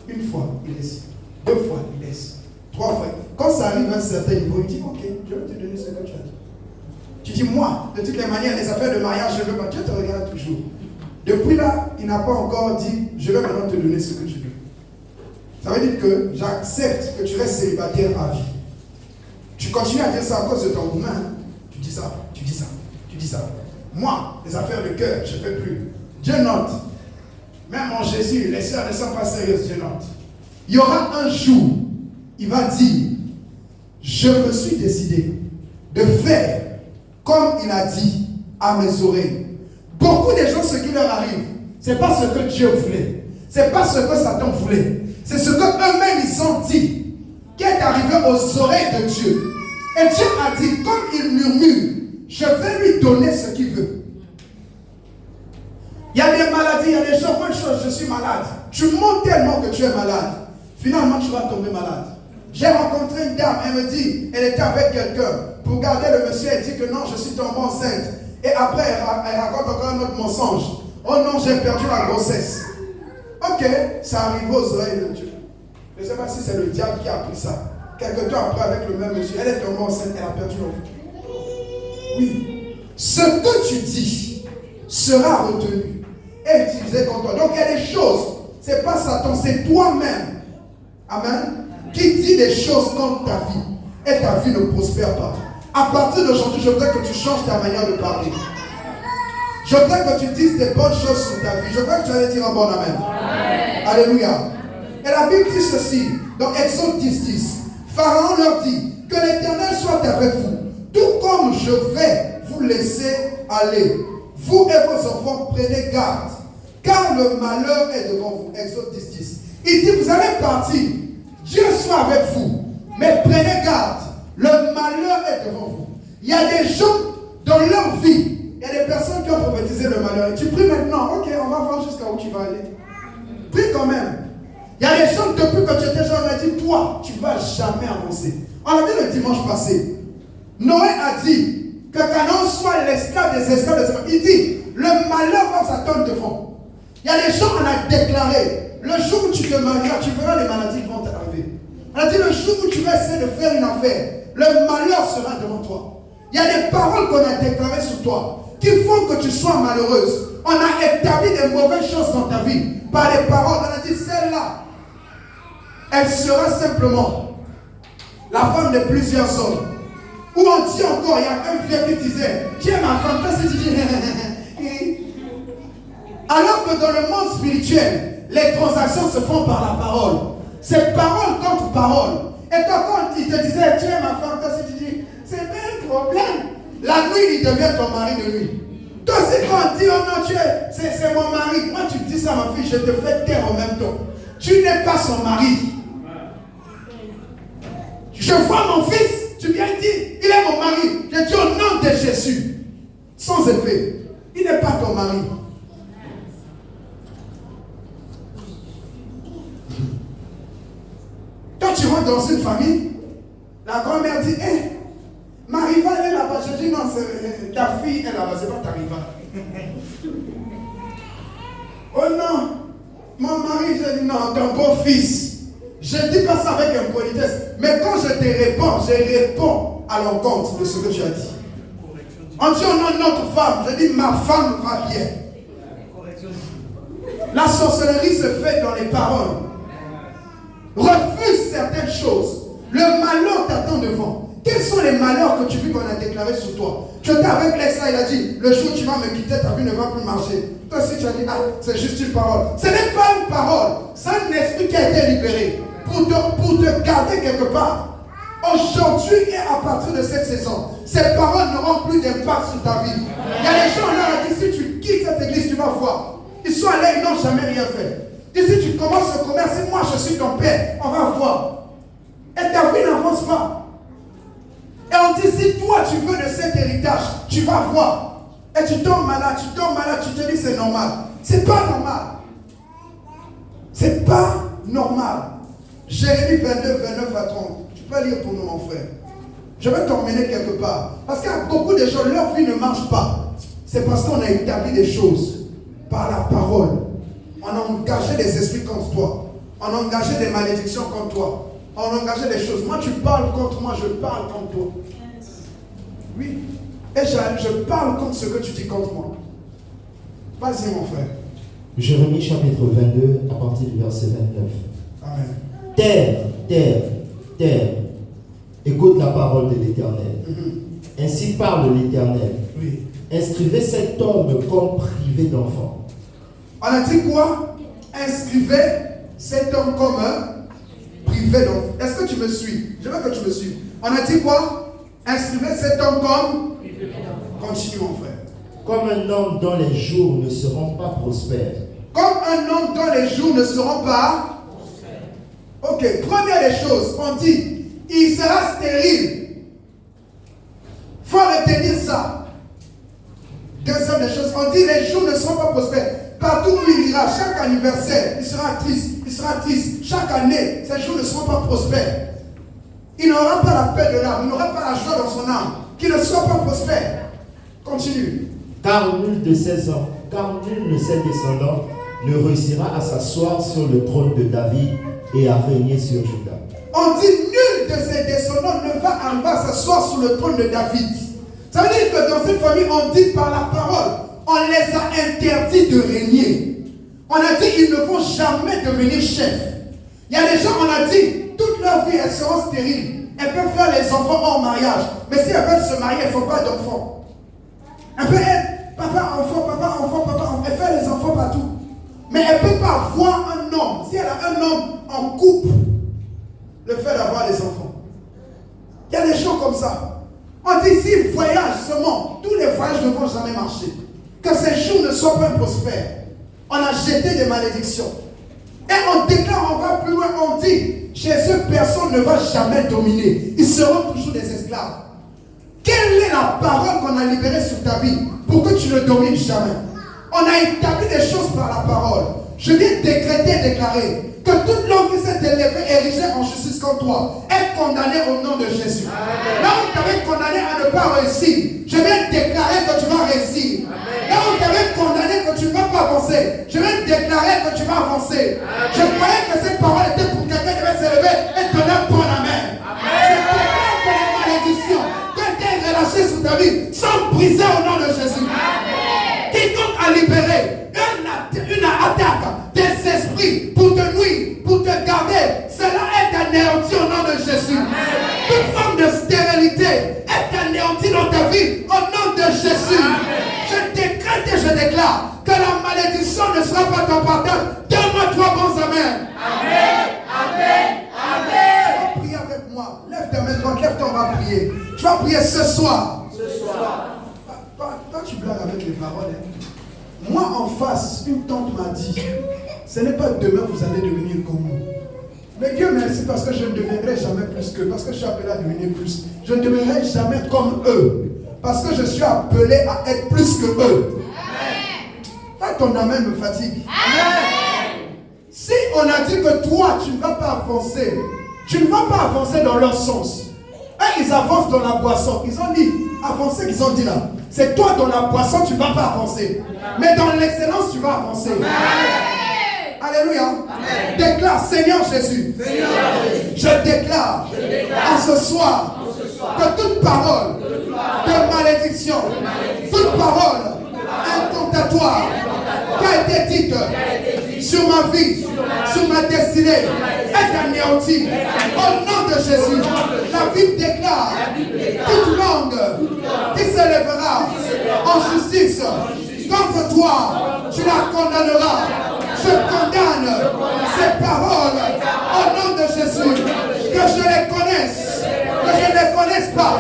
Une fois, il laisse. 2 fois, il laisse. 3 fois. Quand ça arrive à un certain niveau, il dit, ok, je vais te donner ce que tu as dit. Tu dis, moi, de toutes les manières, les affaires de mariage, je veux pas. Dieu te regarde toujours. Depuis là, il n'a pas encore dit, je vais maintenant te donner ce que tu veux. Ça veut dire que j'accepte que tu restes célibataire à vie. Tu continues à dire ça à cause de ton roumain. Tu dis ça, tu dis ça, tu dis ça. Moi, les affaires de cœur, je ne fais plus. Dieu note. Même en Jésus, les sœurs ne sont pas sérieuses, Dieu note. Il y aura un jour, il va dire, je me suis décidé de faire comme il a dit à mes oreilles. Beaucoup de gens, ce qui leur arrive, ce n'est pas ce que Dieu voulait. Ce n'est pas ce que Satan voulait. C'est ce qu'eux-mêmes ils ont dit, qui est arrivé aux oreilles de Dieu. Et Dieu a dit, comme il murmure, je vais lui donner ce qu'il veut. Il y a des maladies, il y a des gens, moi je suis malade. Tu montres tellement que tu es malade. Finalement, tu vas tomber malade. J'ai rencontré une dame, elle me dit, elle était avec quelqu'un. Pour garder le monsieur, elle dit que non, je suis tombée enceinte. Et après, elle raconte encore un autre mensonge. Oh non, j'ai perdu la grossesse. Ok, ça arrive aux oreilles de Dieu. Je ne sais pas si c'est le diable qui a pris ça. Quelque temps après, avec le même monsieur, elle est tombée enceinte, elle a perdu l'enfant. Oui. Ce que tu dis sera retenu et utilisé contre toi. Donc il y a des choses, ce n'est pas Satan, c'est toi-même. Amen. Qui dit des choses contre ta vie. Et ta vie ne prospère pas. À partir d'aujourd'hui, je voudrais que tu changes ta manière de parler. Je voudrais que tu dises des bonnes choses sur ta vie. Je voudrais que tu allais dire un bon amen. Amen. Alléluia. Et la Bible dit ceci, dans Exode 10:10. Pharaon leur dit, que l'Éternel soit avec vous, tout comme je vais vous laisser aller. Vous et vos enfants, prenez garde, car le malheur est devant vous. Exode 10:10. Il dit, vous allez partir, Dieu soit avec vous, mais prenez garde, le malheur est devant vous. Il y a des gens dans leur vie, il y a des personnes qui ont prophétisé le malheur. Et tu pries maintenant, ok, on va voir jusqu'à où tu vas aller. Prie quand même. Il y a des gens, depuis que tu étais jeune, on a dit, toi, tu ne vas jamais avancer. On a vu le dimanche passé. Noé a dit que Canaan soit l'esclave des esclaves des esclaves. Il dit, le malheur va s'attendre devant. Il y a des gens, on a déclaré, le jour où tu te marieras, tu verras les maladies qui vont t'arriver. On a dit, le jour où tu vas essayer de faire une affaire, le malheur sera devant toi. Il y a des paroles qu'on a déclarées sur toi qui font que tu sois malheureuse. On a établi des mauvaises choses dans ta vie par les paroles. On a dit, celle-là, elle sera simplement la femme de plusieurs hommes. Ou on dit encore, il y a un vieux qui disait, tu es ma femme, toi si tu dis, alors que dans le monde spirituel, les transactions se font par la parole. C'est parole contre parole. Et toi, quand il te disait, tu es ma femme, toi si tu dis, c'est pas un problème. La nuit, il devient ton mari de nuit. Toi aussi, quand on dit, oh non, c'est mon mari. Moi, tu dis ça, ma fille, je te fais taire en même temps. Tu n'es pas son mari. Je vois mon fils, tu viens dire, il est mon mari. Je dis au nom de Jésus, sans effet, il n'est pas ton mari. Quand tu rentres dans une famille, la grand-mère dit, hé, ma rivale est là-bas. Je dis, non, c'est ta fille est là-bas, c'est pas ta rivale. Oh non, mon mari, je dis, non, ton beau-fils. Je ne dis pas ça avec impolitesse, mais quand je te réponds à l'encontre de ce que tu as dit. On dit au nom de notre femme, je dis ma femme va bien. La sorcellerie se fait dans les paroles. Refuse certaines choses. Le malheur t'attend devant. Quels sont les malheurs que tu vis qu'on a déclarés sur toi? Tu étais avec l'ex là, il a dit, le jour où tu vas me quitter, ta vie ne va plus marcher. Toi aussi tu as dit, ah, c'est juste une parole. Ce n'est pas une parole, c'est un esprit qui a été libéré pour te garder quelque part. Aujourd'hui et à partir de cette saison, ces paroles n'auront plus d'impact sur ta vie. Il y a des gens là qui, si tu quittes cette église, tu vas voir. Ils sont allés, ils n'ont jamais rien fait. Et si tu commences ce commerce, si moi je suis ton père, on va voir. Et ta vie n'avance pas. Et on dit, si toi tu veux de cet héritage, tu vas voir. Et tu tombes malade, tu te dis c'est normal. C'est pas normal. C'est pas normal. Jérémie 22, 29 à 30. Tu peux lire pour nous, mon frère. Je vais t'emmener quelque part. Parce qu'il y a beaucoup de gens, leur vie ne marche pas. C'est parce qu'on a établi des choses par la parole. On a engagé des esprits contre toi. On a engagé des malédictions contre toi. On a engagé des choses. Moi, tu parles contre moi, je parle contre toi. Oui. Et je parle contre ce que tu dis contre moi. Vas-y, mon frère. Jérémie chapitre 22, à partir du verset 29. Amen. Terre, terre, terre, écoute la parole de l'Éternel. Ainsi parle l'Éternel. Oui. Inscrivez cet homme comme privé d'enfant. On a dit quoi? Inscrivez cet homme comme un privé d'enfant. Est-ce que tu me suis? Je veux que tu me suives. On a dit quoi? Inscrivez cet homme comme privé d'enfant. Continue, mon frère. Comme un homme dont les jours ne seront pas prospères. Comme un homme dont les jours ne seront pas prospères. Ok, première des choses, on dit, il sera stérile. Il faut retenir ça. Deuxième des choses, on dit, les jours ne seront pas prospères. Partout où il ira, chaque anniversaire, il sera triste, il sera triste. Chaque année, ces jours ne seront pas prospères. Il n'aura pas la paix de l'âme, il n'aura pas la joie dans son âme. Qu'il ne soit pas prospère. Continue. Car nul de ses descendants ne réussira à s'asseoir sur le trône de David et à régner sur Juda. On dit nul de ses descendants ne va arriver à s'asseoir sur le trône de David. Ça veut dire que dans cette famille, on dit par la parole, on les a interdits de régner. On a dit qu'ils ne vont jamais devenir chefs. Il y a des gens, on a dit, toute leur vie, elles seront stériles. Elles peuvent faire les enfants hors mariage. Mais si elles veulent se marier, elles ne font pas d'enfants. Elle peut être papa, enfant, papa, enfant, papa, enfant. Elle fait les enfants partout. Mais elle ne peut pas voir un homme. Si elle a un homme en couple, le fait d'avoir des enfants. Il y a des gens comme ça. On dit s'ils voyagent seulement, tous les voyages ne vont jamais marcher. Que ces jours ne soient pas prospères. On a jeté des malédictions. Et on déclare, on va plus loin, on dit, chez eux, personne ne va jamais dominer. Ils seront toujours des esclaves. Quelle est la parole qu'on a libérée sur ta vie pour que tu ne domines jamais? On a établi des choses par la parole. Je viens décréter, déclarer que toute langue qui s'est élevée, érigée en justice contre toi, est condamnée au nom de Jésus. Amen. Là où tu avais condamné à ne pas réussir, je viens déclarer que tu vas réussir. Amen. Là où tu avais condamné que tu ne vas pas avancer, je viens déclarer que tu vas avancer. Amen. Je croyais que cette parole était pour quelqu'un qui devait s'élever et donner un bon amen. Je déclare que les malédictions qui étaient relâchées sur ta vie sont brisées au nom de Jésus. Amen. Quiconque a libéré une attaque des esprits pour te nuire, pour te garder, cela est anéanti au nom de Jésus. Amen. Toute forme de stérilité est anéantie dans ta vie au nom de Jésus. Amen. Je décrète et je déclare que la malédiction ne sera pas ton partage. Donne-moi 3 bons amen. Amen. Amen. Amen. Tu vas prier avec moi. Lève ta main droite, lève ton bras, prier. Tu vas prier ce soir. Ce soir. Toi, tu blagues avec les paroles. Moi, en face, une tante m'a dit, ce n'est pas demain vous allez devenir comme nous. Mais Dieu merci parce que je ne deviendrai jamais plus qu'eux, parce que je suis appelé à devenir plus. Je ne deviendrai jamais comme eux, parce que je suis appelé à être plus que eux. Amen. Ton amen me fatigue. Amen. Si on a dit que toi, tu ne vas pas avancer, tu ne vas pas avancer dans leur sens. Et ils avancent dans la boisson. Ils ont dit, avancer qu'ils ont dit là. C'est toi dans la boisson, tu ne vas pas avancer. Mais dans l'excellence, tu vas avancer. Amen. Alléluia. Amen. Déclare, Seigneur Jésus. Seigneur Jésus. Je déclare en ce soir que toute parole de malédiction, toute parole incantatoire qui a été dite sur ma vie, sur ma destinée, est anéantie. Au nom de Jésus, la Bible déclare toute langue qui s'élèvera en justice contre toi, tu la condamneras. Je condamne ces paroles au nom de Jésus. Que je les connaisse, que je ne les connaisse pas.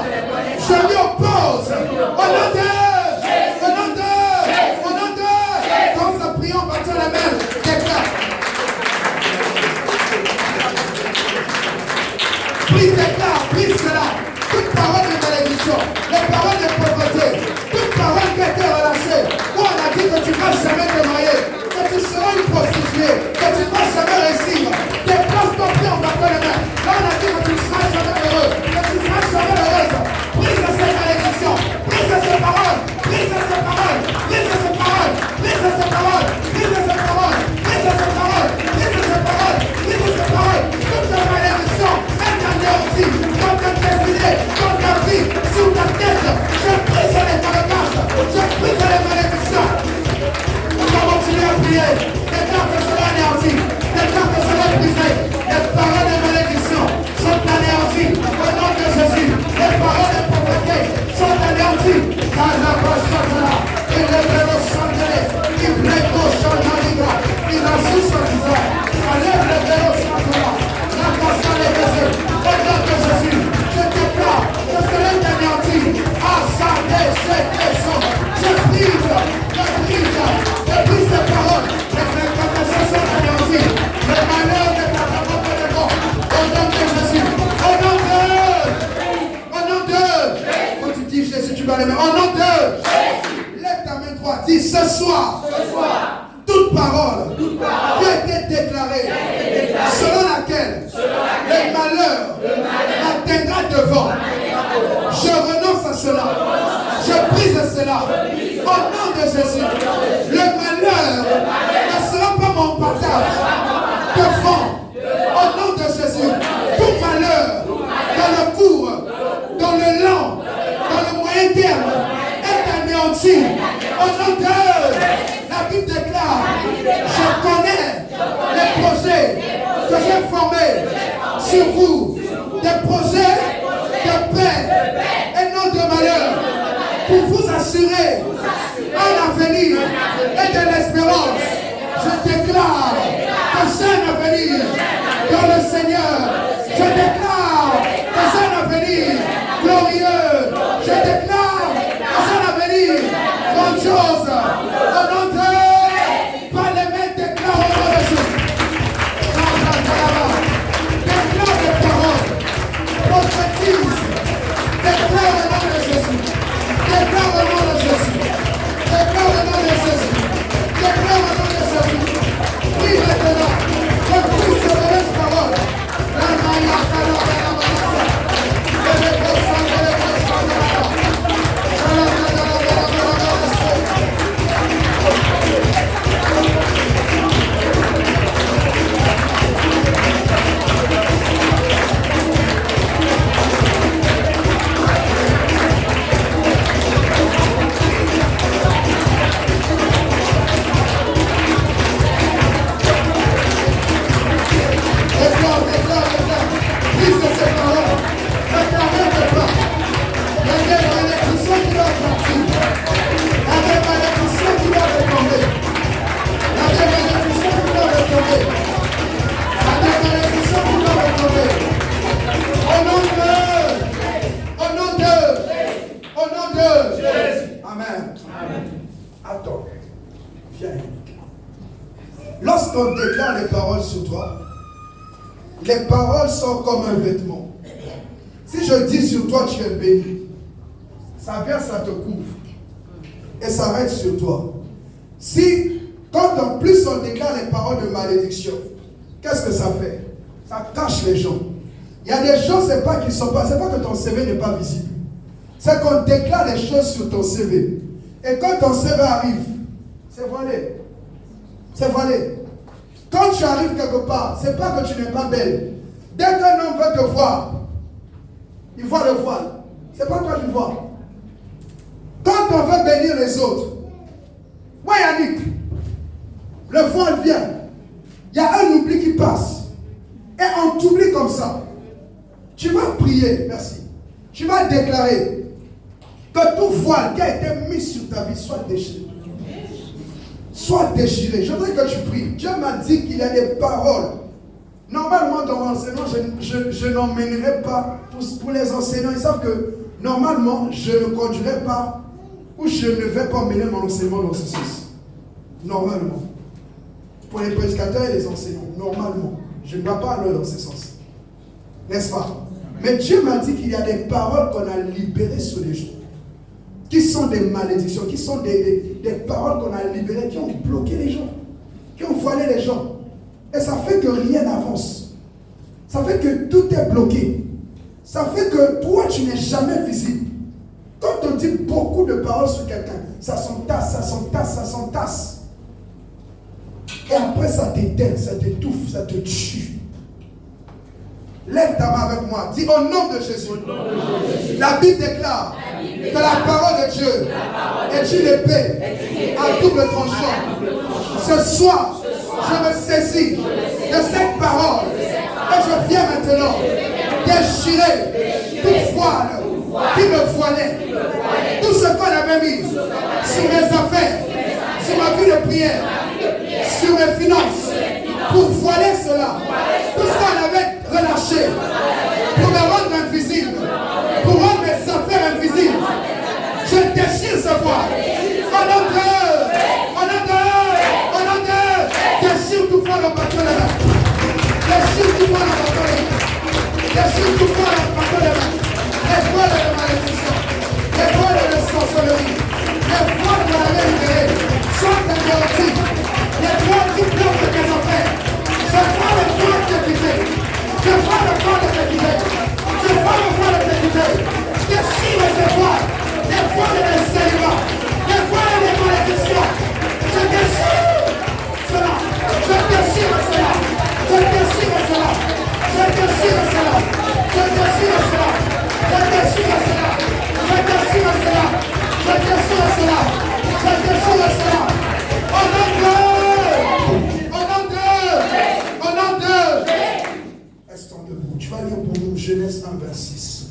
Je m'y oppose au nom de Jésus. Au nom de Jésus. Quand nous prions, battons la main. Déclare. Prie, déclare, prie cela. Toute parole de malédiction, les paroles de pauvreté, toute parole qui a été relâchée, où on a dit que tu ne vas jamais te marier, que tu seras une prostituée, que tu ne vas jamais réussir. Déplace ton pied en battant les mains. Là on a dit que tu ne seras jamais heureux, que tu ne seras jamais heureuse. J'assiste à Isaac. Enlève les vélos sur toi. La casse les baisers. Au nom de Jésus, je déclare que cela est anéanti. Ah, ça, je brise ces paroles. Les incantations sont anéanties. Le malheur n'est pas vraiment de mort. Au nom de Jésus. Au nom de. Au nom de. Quand tu dis Jésus, tu vas les mettre. Au nom de. Lève ta main droite. Dis ce soir. Toute parole qui a été déclarée, selon laquelle le malheur m'atteindra devant. Je renonce à cela. Je brise cela. Au nom de Jésus, le malheur ne sera pas mon partage devant. Au nom de Jésus, tout malheur dans le court, dans le long, dans le moyen terme est anéanti. Au nom de la Bible déclare, je connais les projets que j'ai formés sur vous, des projets de paix et non de malheur, pour vous assurer un avenir et de l'espérance. Je déclare que j'ai un avenir dans le Seigneur. Je déclare que j'ai un avenir glorieux. Je déclare que j'ai un avenir grandiose. Au nom de par les mains, déclare au nom de Jésus. Déclare des paroles. Prophétise. Déclare au nom de Jésus. Déclare au nom de Jésus. Déclare au nom de Jésus. Déclare au nom de Jésus. Prie maintenant. Refuse ces mauvaises paroles. La maïa, la malassa. Le poisson, le poisson, le Lorsqu'on déclare les paroles sur toi, les paroles sont comme un vêtement. Si je dis sur toi, tu es béni, ça vient, ça te couvre. Et ça reste sur toi. Si, quand en plus on déclare les paroles de malédiction, qu'est-ce que ça fait? Ça cache les gens. Il y a des choses, c'est pas qu'ils sont pas, c'est pas que ton CV n'est pas visible. C'est qu'on déclare les choses sur ton CV. Et quand ton CV arrive, c'est voilé. C'est voilé. Quand tu arrives quelque part, c'est pas que tu n'es pas belle. Dès qu'un homme veut te voir, il voit le voile. C'est pas toi qui vois. Quand on veut bénir les autres, moi Yannick, le voile vient. Il y a un oubli qui passe. Et on t'oublie comme ça. Tu vas prier, merci. Tu vas déclarer que tout voile qui a été mis sur ta vie soit déchiré. Soit déchiré. Je voudrais que tu pries. Dieu m'a dit qu'il y a des paroles. Normalement, dans l'enseignement, je n'emmènerai pas pour les enseignants. Ils savent que normalement, je ne conduirai pas ou je ne vais pas emmener mon enseignement dans ce sens. Normalement. Pour les prédicateurs et les enseignants, normalement, je ne vais pas aller dans ce sens. N'est-ce pas? Mais Dieu m'a dit qu'il y a des paroles qu'on a libérées sur les gens. Qui sont des malédictions, qui sont des paroles qu'on a libérées, qui ont bloqué les gens, qui ont voilé les gens. Et ça fait que rien n'avance. Ça fait que tout est bloqué. Ça fait que toi, tu n'es jamais visible. Quand on dit beaucoup de paroles sur quelqu'un, ça s'entasse, ça s'entasse, ça s'entasse. Et après, ça t'éteint, ça t'étouffe, ça te tue. Lève ta main avec moi. Dis au nom de Jésus. La Bible déclare que la parole de Dieu est une épée à double tranchant. Ce soir, je me saisis de cette parole et je viens maintenant déchirer tout voile qui me voilait, tout ce qu'on avait mis sur mes affaires, sur ma vie de prière, sur mes finances, 126.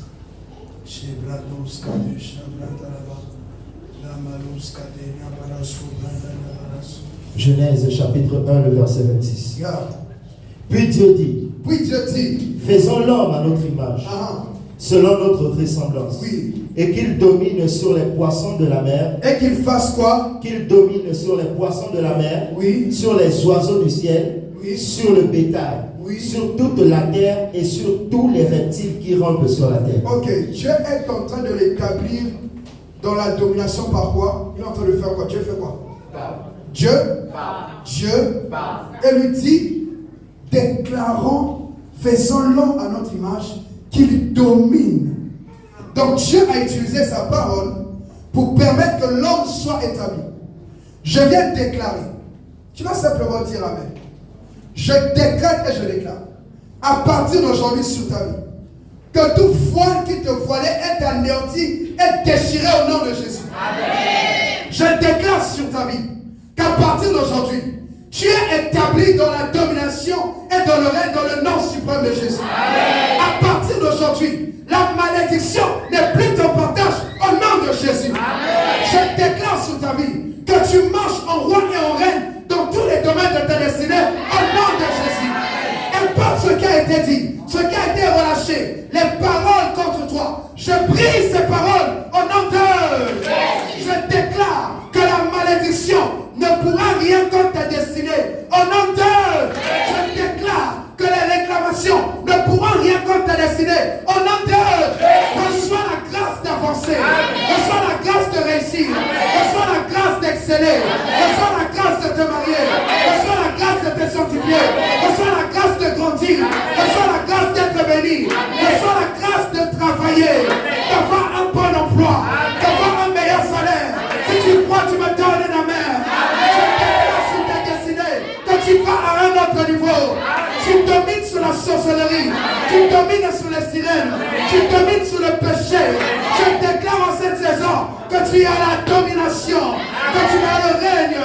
Genèse chapitre 1, le verset 26. Yeah. Puis Dieu dit, faisons l'homme à notre image, selon notre ressemblance, Oui. et qu'il domine sur les poissons de la mer. Et qu'il fasse quoi? Qu'il domine sur les poissons de la mer, Oui. sur les oiseaux du ciel, Oui. sur le bétail, Oui. sur toute la terre et sur tous les reptiles qui rampent sur la terre. Ok, Dieu est en train de l'établir dans la domination par quoi? Il est en train de faire quoi? Dieu fait quoi? Dieu et lui dit, déclarons, faisons l'homme à notre image, qu'il domine. Donc Dieu a utilisé sa parole pour permettre que l'homme soit établi. Je viens de déclarer. Tu vas simplement dire amen. Je décrète et je déclare. À partir d'aujourd'hui sur ta vie, que tout voile qui te voilait est anéanti, est déchiré au nom de Jésus. Amen. Je déclare sur ta vie qu'à partir d'aujourd'hui, tu es établi dans la domination et dans le règne, dans le nom suprême de Jésus. Amen. À partir d'aujourd'hui, la malédiction n'est plus ton partage au nom de Jésus. Amen. Je déclare sur ta vie que tu marches en roi et en reine dans tous les domaines de ta destinée au nom de Jésus. Importe ce qui a été dit, ce qui a été relâché, les paroles contre toi, je brise ces paroles au nom de Jésus. Je déclare que la malédiction ne pourra rien contre ta destinée au nom de Jésus. Je déclare que les réclamations ne pourront rien contre ta destinée au nom de Jésus. Reçois la grâce d'avancer, reçois la grâce de réussir, reçois la grâce d'exceller, reçois la grâce de te marier, reçois la grâce de te sanctifier, reçois la grâce de grandir, reçois la grâce d'être béni, reçois la grâce de travailler, d'avoir un bon emploi, d'avoir un meilleur salaire. Si tu crois, tu me donnes une main. Je déclare sur ta destinée que tu vas à un autre niveau. Tu domines sur la sorcellerie, tu domines sur les sirènes, tu domines sur le péché. Je déclare en cette saison que tu as la domination, que tu as le règne,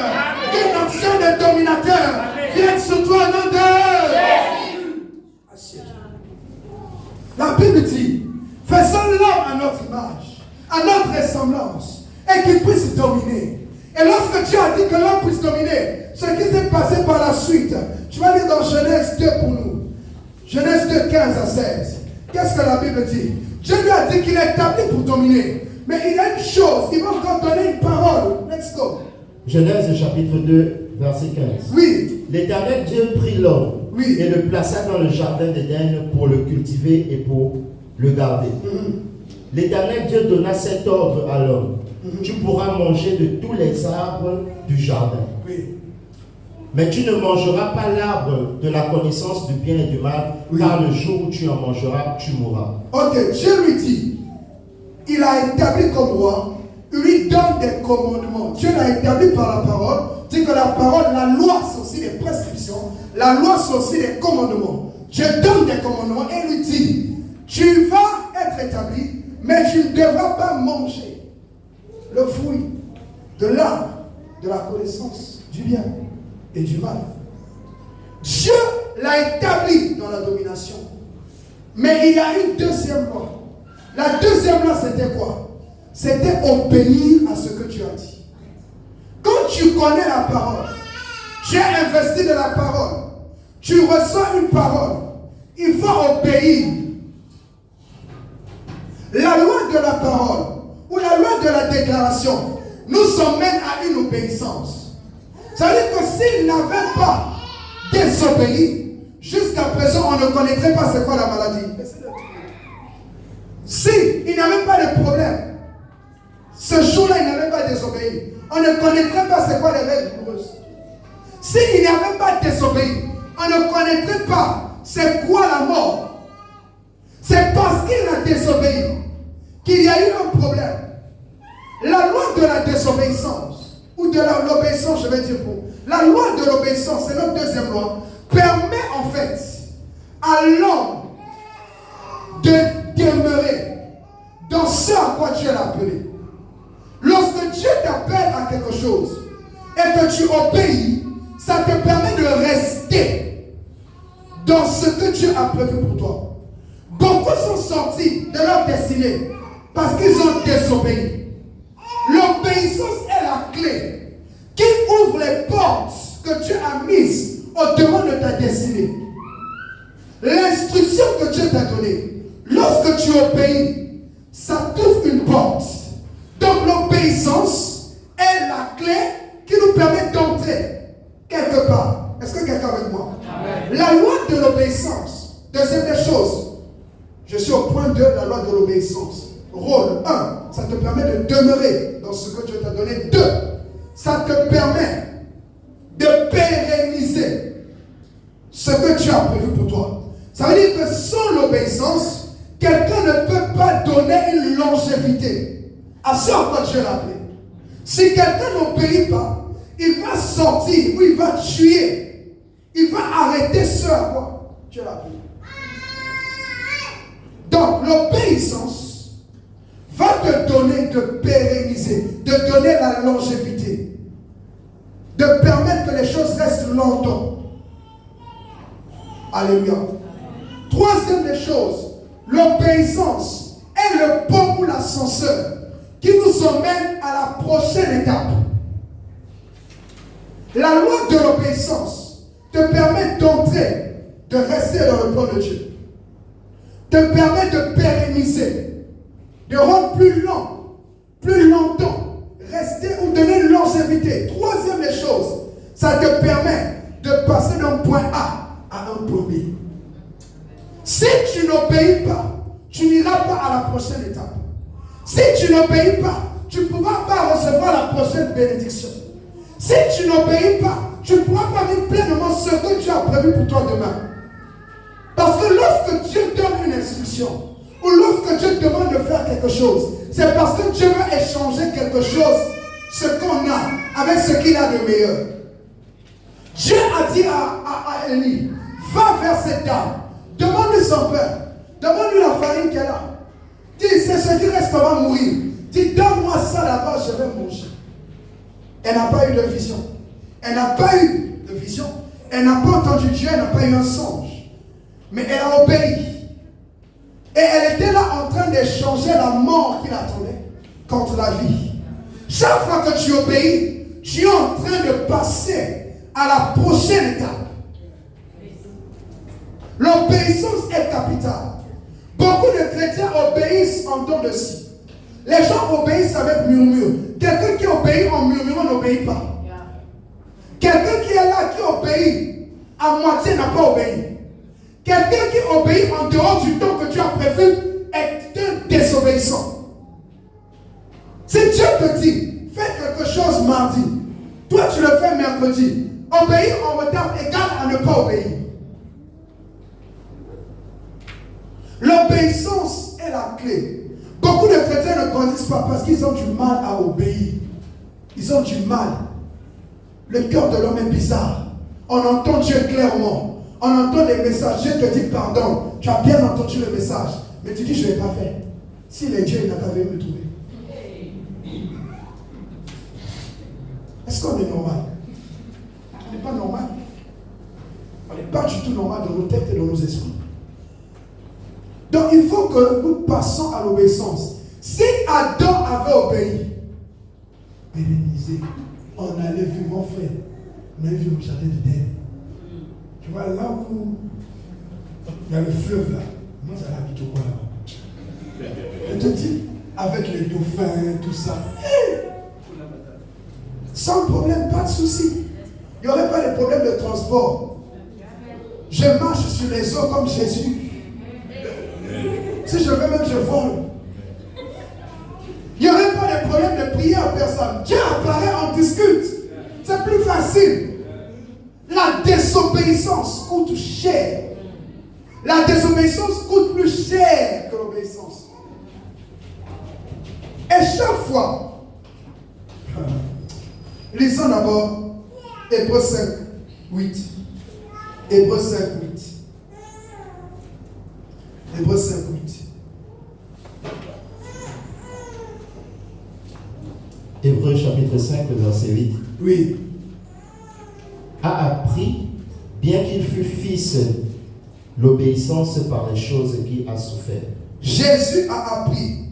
qu'une onction de dominateur vienne sur toi au nom de Jésus. La Bible dit, faisons l'homme à notre image, à notre ressemblance, et qu'il puisse dominer. Et lorsque Dieu a dit que l'homme puisse dominer, ce qui s'est passé par la suite, tu vas lire dans Genèse 2 pour nous. Genèse 2, 15 à 16. Qu'est-ce que la Bible dit? Dieu lui a dit qu'il est établi pour dominer. Mais il y a une chose, il va encore donner une parole. Let's go. Genèse chapitre 2, verset 15. Oui. L'Éternel Dieu prit l'homme Oui. et le plaça dans le jardin d'Éden pour le cultiver et pour le garder. L'Éternel Dieu donna cet ordre à l'homme. Tu pourras manger de tous les arbres du jardin. Oui. Mais tu ne mangeras pas l'arbre de la connaissance du bien et du mal, car le jour où tu en mangeras, tu mourras. Ok, Dieu lui dit, il a établi comme roi, il lui donne des commandements. Dieu l'a établi par la parole, dit que la parole, la loi, c'est aussi des prescriptions, la loi, c'est aussi des commandements. Dieu donne des commandements et lui dit, tu vas être établi, mais tu ne devras pas manger le fruit de l'arbre de la connaissance du bien et du mal. Dieu l'a établi dans la domination. Mais il y a une deuxième loi. La deuxième loi, c'était quoi? C'était obéir à ce que Dieu a dit. Quand tu connais la parole, tu es investi de la parole, tu reçois une parole, il faut obéir. La loi de la parole ou la loi de la déclaration nous emmène à une obéissance. Ça veut dire que s'il n'avait pas désobéi, jusqu'à présent, on ne connaîtrait pas c'est quoi la maladie. S'il n'avait pas de problème, ce jour-là, il n'avait pas désobéi, on ne connaîtrait pas c'est quoi les règles douloureuses. S'il n'avait pas désobéi, on ne connaîtrait pas c'est quoi la mort. C'est parce qu'il a désobéi qu'il y a eu un problème. La loi de la désobéissance, ou de l'obéissance, je vais dire pour. La loi de l'obéissance, c'est notre deuxième loi, permet en fait à l'homme de demeurer dans ce à quoi Dieu l'a appelé. Lorsque Dieu t'appelle à quelque chose et que tu obéis, ça te permet de rester dans ce que Dieu a prévu pour toi. Beaucoup sont sortis de leur destinée parce qu'ils ont désobéi. L'obéissance est la clé qui ouvre les portes que Dieu a mises au-devant de ta destinée. L'instruction que Dieu t'a donnée, lorsque tu obéis, ça t'ouvre une porte. Donc l'obéissance est la clé qui nous permet d'entrer quelque part. Est-ce que quelqu'un est avec moi? Amen. La loi de l'obéissance. Deuxième des choses. Je suis au point 2, la loi de l'obéissance. Rôle 1, ça te permet de demeurer dans ce que Dieu t'a donné. 2, ça te permet de pérenniser ce que Dieu a prévu pour toi. Ça veut dire que sans l'obéissance, quelqu'un ne peut pas donner une longévité à ce à quoi Dieu l'a appelé. Si quelqu'un n'obéit pas, il va sortir ou il va tuer. Il va arrêter ce à quoi Dieu l'a appelé. Donc l'obéissance va te donner de pérenniser, de donner la longévité, de permettre que les choses restent longtemps. Alléluia. Troisième des choses, l'obéissance est le pont ou l'ascenseur qui nous emmène à la prochaine étape. La loi de l'obéissance te permet d'entrer, de rester dans le plan de Dieu. Te permet de pérenniser, de rendre plus lent, plus longtemps, rester ou donner une longévité. Troisième des choses, ça te permet de passer d'un point A à un point B. Si tu n'obéis pas, tu n'iras pas à la prochaine étape. Si tu n'obéis pas, tu ne pourras pas recevoir la prochaine bénédiction. Si tu n'obéis pas, tu ne pourras pas vivre pleinement ce que Dieu a prévu pour toi demain. Parce que lorsque Dieu donne une instruction, ou lorsque Dieu te demande de faire quelque chose, c'est parce que Dieu veut échanger quelque chose, ce qu'on a, avec ce qu'il a de meilleur. Dieu a dit à Élie, va vers cette dame, demande-lui son père, demande-lui la farine qu'elle a. Dis, c'est ce qui reste, on va mourir. Dis, donne-moi ça là-bas, je vais manger. Elle n'a pas eu de vision. Elle n'a pas eu de vision. Elle n'a pas entendu Dieu, elle n'a pas eu un songe. Mais elle a obéi. Et elle était là en train d'échanger la mort qu'il attendait contre la vie. Chaque fois que tu obéis, tu es en train de passer à la prochaine étape. L'obéissance est capitale. Beaucoup de chrétiens obéissent en temps de si. Les gens obéissent avec murmure. Quelqu'un qui obéit en murmurant n'obéit pas. Quelqu'un qui est là, qui obéit à moitié n'a pas obéi. Quelqu'un qui obéit en dehors du temps que tu as prévu est un désobéissant. Si Dieu te dit, fais quelque chose mardi, toi tu le fais mercredi, obéir en retard égale à ne pas obéir. L'obéissance est la clé. Beaucoup de chrétiens ne grandissent pas parce qu'ils ont du mal à obéir. Ils ont du mal. Le cœur de l'homme est bizarre. On entend Dieu clairement. On entend des messages. Dieu te dit pardon. Tu as bien entendu le message. Mais tu dis je ne l'ai pas fait. S'il est Dieu, il n'a qu'à venir me trouver. Est-ce qu'on est normal? On n'est pas normal. On n'est pas du tout normal dans nos têtes et dans nos esprits. Donc il faut que nous passions à l'obéissance. Si Adam avait obéi, pérennisé, on allait vivre, mon frère, on allait vivre au jardin d'Éden. Tu vois, là où il y a le fleuve là, moi j'allais habiter au coin là-bas. Je te dis, avec les dauphins, tout ça, sans problème, pas de souci. Il n'y aurait pas de problème de transport. Je marche sur les eaux comme Jésus. Si je veux même, je vole. Il n'y aurait pas de problème de prier à personne. Dieu apparaît, on discute. C'est plus facile. La désobéissance coûte cher. La désobéissance coûte plus cher que l'obéissance. Et chaque fois, lisons d'abord Hébreux 5, 8. Hébreux 5, 8. Hébreux 5, 8. Hébreux chapitre 5, verset 8. Oui. A appris, bien qu'il fût fils L'obéissance par les choses qu'il a souffert. Jésus a appris,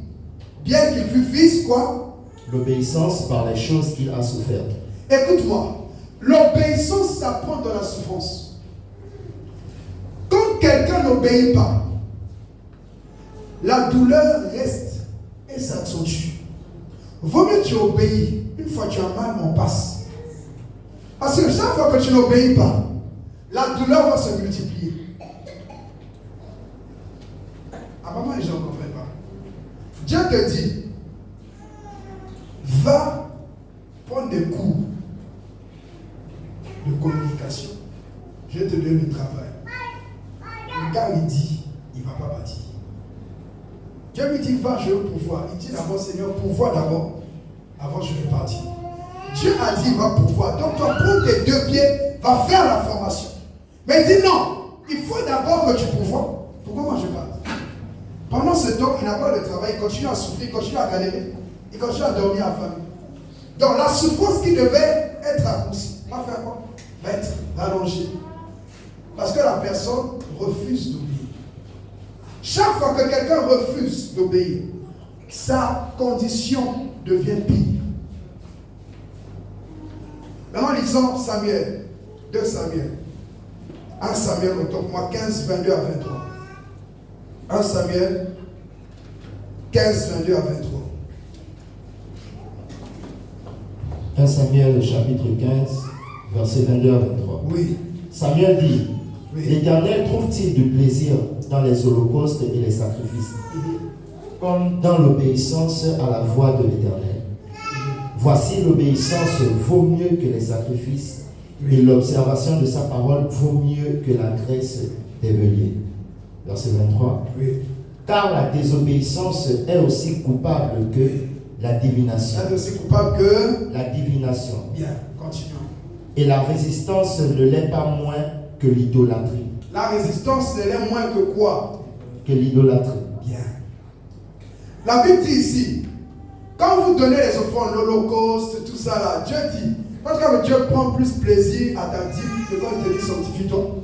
bien qu'il fût fils, quoi? L'obéissance par les choses qu'il a souffert. Écoute-moi, l'obéissance s'apprend dans la souffrance. Quand quelqu'un n'obéit pas, la douleur reste et s'accentue. Vaut mieux que tu obéis. Une fois que tu as mal, on passe. Parce que chaque fois que tu n'obéis pas, la douleur va se multiplier. Apparemment, les gens ne comprennent pas. Dieu te dit, va prendre des cours de communication. Je te donne le travail. Le gars, il dit, il ne va pas partir. Dieu lui dit, va, je veux pouvoir. Il dit d'abord, Seigneur, pouvoir d'abord. Avant, je vais partir. Dieu a dit, va pouvoir. Donc, toi, prends tes deux pieds, va faire la formation. Mais il dit, non, il faut d'abord que tu pouvoies. Pourquoi moi je parle? Pendant ce temps, il n'a pas de travail, il continue à souffrir, il continue à galérer, il continue à dormir à famille. Donc, la souffrance qui devait être raccourcie, va faire quoi? Va être rallongée. Parce que la personne refuse d'obéir. Chaque fois que quelqu'un refuse d'obéir, sa condition devient pire. Maintenant, lisons Samuel, 2 Samuel. 1 Samuel, autant pour moi, 15, 22 à 23. 1 Samuel, 15, 22 à 23. 1 Samuel, chapitre 15, versets 22 à 23. Oui. Samuel dit, Oui. l'Éternel trouve-t-il du plaisir dans les holocaustes et les sacrifices, comme dans l'obéissance à la voix de l'Éternel? Voici, l'obéissance vaut mieux que les sacrifices, et l'observation de sa parole vaut mieux que la graisse des béliers. Verset 23. Oui. Car la désobéissance est aussi coupable que la divination. Elle est aussi coupable que... La divination. Bien, continuons. Et la résistance ne l'est pas moins que l'idolâtrie. La résistance, elle est moins que quoi? Que l'idolâtrie. Bien. La Bible dit ici, quand vous donnez les offrandes, l'holocauste, tout ça là, Dieu dit, parce que Dieu prend plus plaisir à ta dîme que quand il te dit sanctifie-toi.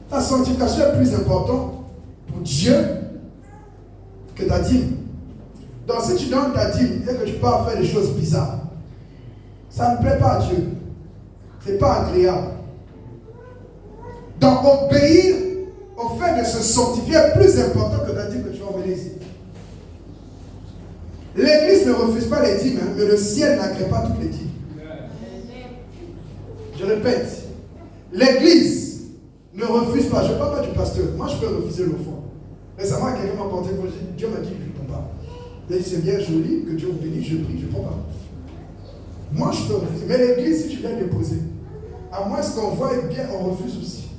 Ta sanctification est plus importante pour Dieu que ta dîme. Donc si tu donnes ta dîme et que tu pars faire des choses bizarres, ça ne plaît pas à Dieu. Ce n'est pas agréable. Donc obéir au fait de se sanctifier est plus important que ta dîme que tu vas emmener ici. L'église ne refuse pas les dîmes, mais le ciel n'agrée pas toutes les dîmes. Je répète, l'église ne refuse pas. Je ne parle pas du pasteur. Moi, je peux refuser l'offrande. Récemment, quelqu'un m'a porté pour dire, Dieu m'a dit que je ne prends pas. Il a dit, c'est bien joli, que Dieu vous bénisse, je prie, je ne prends pas. Moi, je peux refuser. Mais l'église, si tu viens déposer, à moins qu'on voit bien, on refuse aussi.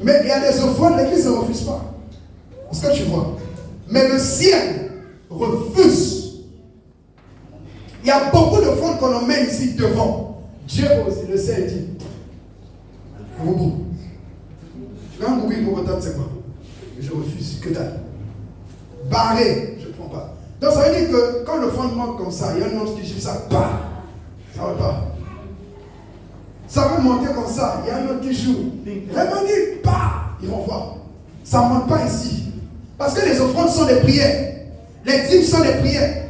Mais il y a des offrandes, l'église ne refuse pas. Est-ce que tu vois? Mais le ciel refuse. Il y a beaucoup d'offrandes qu'on emmène ici devant. Dieu aussi, le ciel dit, Boubou. Tu vois un boubou hippopotame, c'est quoi? Je refuse, que dalle. Barré, je ne prends pas. Donc ça veut dire que quand l'offrande manque comme ça, il y a un ange qui gifle ça, bah, ça ne va pas. Ça va monter comme ça, il y a un autre qui joue. Vraiment dit, bah, il renvoie. Ça ne monte pas ici. Parce que les offrandes sont des prières. Les dîmes sont des prières.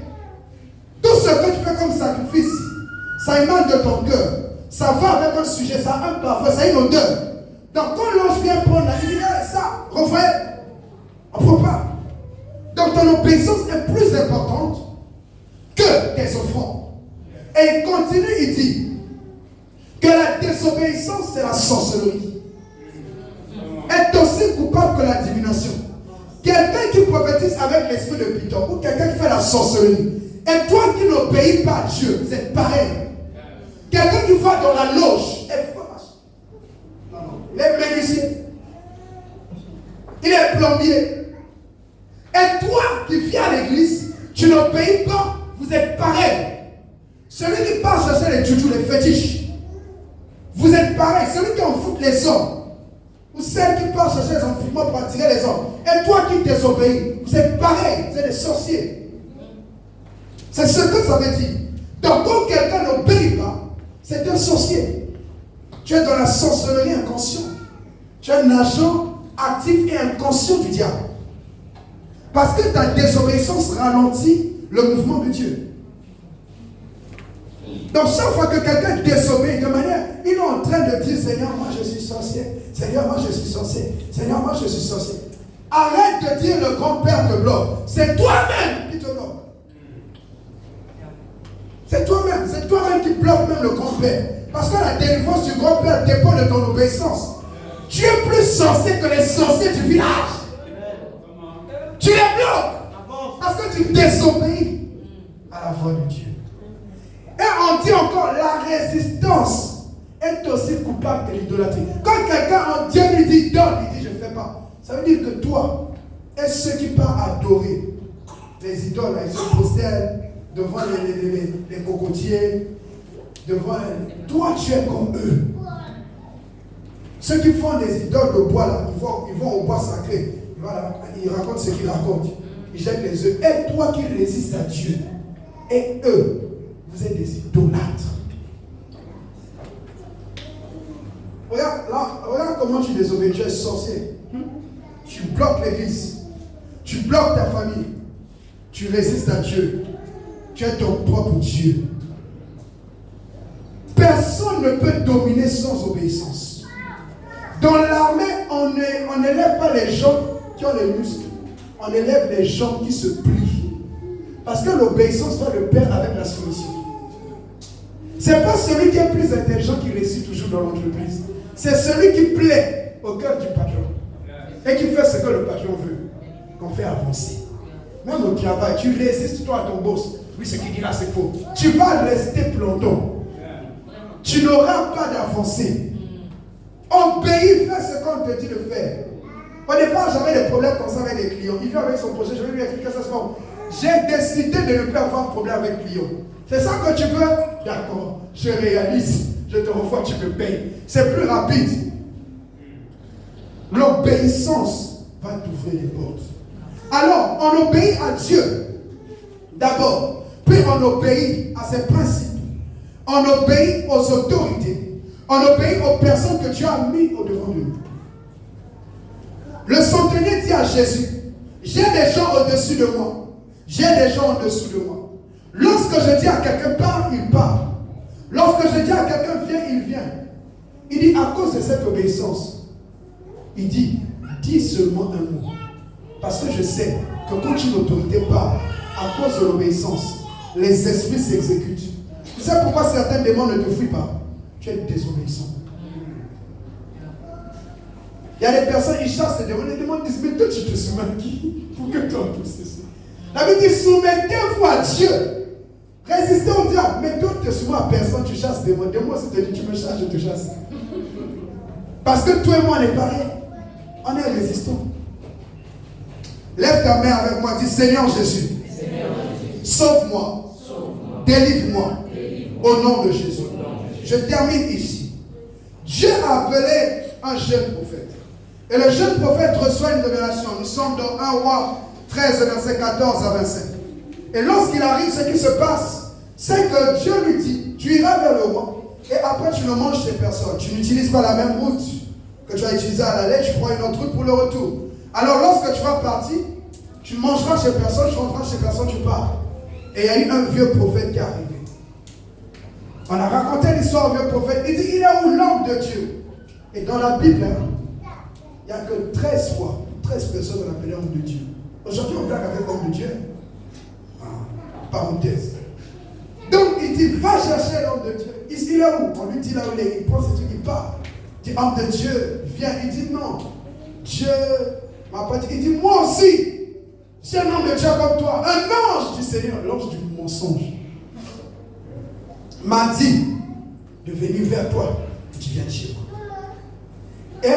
Tout ce que tu fais comme sacrifice, ça émane de ton cœur. Ça va avec un sujet, ça a un parfum, ça a une odeur. Donc quand l'ange vient prendre la vie, ça, refrain, on ne prend pas. Donc ton obéissance est plus importante que tes offrandes. Et il continue, il dit que la désobéissance, c'est la sorcellerie. Est aussi coupable que la divination. Quelqu'un qui prophétise avec l'esprit de Python ou quelqu'un qui fait la sorcellerie, et toi qui n'obéis pas à Dieu, c'est pareil. Quelqu'un qui va dans la loge, il est médecin, il est plombier. Et toi qui viens à l'église, tu n'obéis pas, vous êtes pareil. Celui qui part chercher les joujous, les fétiches, vous êtes pareil. Celui qui enfoute les hommes, ou celle qui part chercher les enfouissements pour attirer les hommes, et toi qui désobéis, vous êtes pareil, vous êtes des sorciers. C'est ce que ça veut dire. Donc quand quelqu'un n'obéit pas, c'est un sorcier. Tu es dans la sorcellerie inconsciente. Tu es un agent actif et inconscient du diable. Parce que ta désobéissance ralentit le mouvement de Dieu. Donc chaque fois que quelqu'un désobéit de manière, il est en train de dire, Seigneur, moi je suis sorcier. Seigneur, moi je suis sorcier. Seigneur, moi je suis sorcier. Arrête de dire le grand-père te bloque. C'est toi-même qui te bloque. C'est toi-même qui bloque même le grand-père. Parce que la délivrance du grand-père dépend de ton obéissance. Tu es plus sorcier que les sorciers du village. Tu les bloques. Parce que tu désobéis à la voix de Dieu. Et on dit encore, la résistance est aussi coupable de l'idolâtrie. Quand quelqu'un, Dieu lui dit donne, il dit je ne fais pas. Ça veut dire que toi et ceux qui partent adorer les idoles, ils se prosternent devant les cocotiers, devant toi tu es comme eux. Ceux qui font des idoles de bois là, ils vont au bois sacré. Voilà, ils racontent ce qu'ils racontent. Ils jettent les œufs. Et toi qui résistes à Dieu, et eux, vous êtes des idolâtres. Regarde comment tu désobéis. Tu es sorcier. Tu bloques l'église. Tu bloques ta famille. Tu résistes à Dieu. Tu es ton propre Dieu. Personne ne peut dominer sans obéissance. Dans l'armée, on n'élève pas les gens qui ont les muscles. On élève les gens qui se plient. Parce que l'obéissance va de pair avec la soumission. C'est pas celui qui est plus intelligent qui réussit toujours dans l'entreprise. C'est celui qui plaît au cœur du patron. Et qui fait ce que le patron veut. Qu'on fait avancer. Même au travail, tu résistes toi à ton boss. Oui, ce qu'il dit là, c'est faux. Tu vas rester planton. Tu n'auras pas d'avancée. Obéis, fais ce qu'on te dit de faire. Au départ, j'avais des problèmes comme ça avec les clients. Il vient avec son projet, je vais lui expliquer ça. J'ai décidé de ne plus avoir de problème avec les clients. C'est ça que tu veux? D'accord, je réalise. Je te revois, tu me payes. C'est plus rapide. L'obéissance va t'ouvrir les portes. Alors, on obéit à Dieu d'abord, puis on obéit à ses principes. On obéit aux autorités. On obéit aux personnes que Dieu a mis au-devant de nous. Le centenier dit à Jésus, j'ai des gens au-dessus de moi. J'ai des gens au-dessous de moi. Lorsque je dis à quelqu'un part, il part. Lorsque je dis à quelqu'un viens, il vient. Il dit à cause de cette obéissance, il dit, dis seulement un mot. Parce que je sais que quand une autorité parle, à cause de l'obéissance, les esprits s'exécutent. Tu sais pourquoi certains démons ne te fuient pas? Tu es désobéissant. Il y a des personnes, ils chassent les démons disent, mais toi tu te soumets à qui? Pour que toi tout ceci. La Bible dit, soumettez-vous à Dieu. Résistez au diable. Mais toi tu te soumets à personne, tu chasses des démons. Des mots, c'est te dit, tu me chasses, je te chasse. Parce que toi et moi, on est pareil. On est résistants. Lève ta main avec moi, dis Seigneur Jésus, sauve-moi, délivre-moi, au nom de Jésus. Je termine ici. Dieu a appelé un jeune prophète. Et le jeune prophète reçoit une révélation. Nous sommes dans 1 Roi 13, verset 14 à 25. Et lorsqu'il arrive, ce qui se passe, c'est que Dieu lui dit, tu iras vers le roi, et après tu ne manges ces personnes. Tu n'utilises pas la même route que tu as utilisée à l'aller, tu prends une autre route pour le retour. Alors lorsque tu vas partir, tu mangeras chez personne, tu rentreras chez personne, tu pars. Et il y a eu un vieux prophète qui est arrivé. On a raconté l'histoire au vieux prophète. Il dit, il est où l'homme de Dieu? Et dans la Bible, il n'y a que 13 fois, 13 personnes qu'on appelait homme de Dieu. Aujourd'hui, on blague avec homme de Dieu. Parenthèse. Donc, il dit, va chercher l'homme de Dieu. Il est où? On lui dit là où il est. Il prend ses trucs, il part. Il dit, homme de Dieu, viens. Il dit, non. Dieu m'a pas dit. Il dit, moi aussi. C'est un homme de Dieu comme toi. Un ange du Seigneur, l'ange du mensonge, m'a dit de venir vers toi. Tu viens chez moi. Et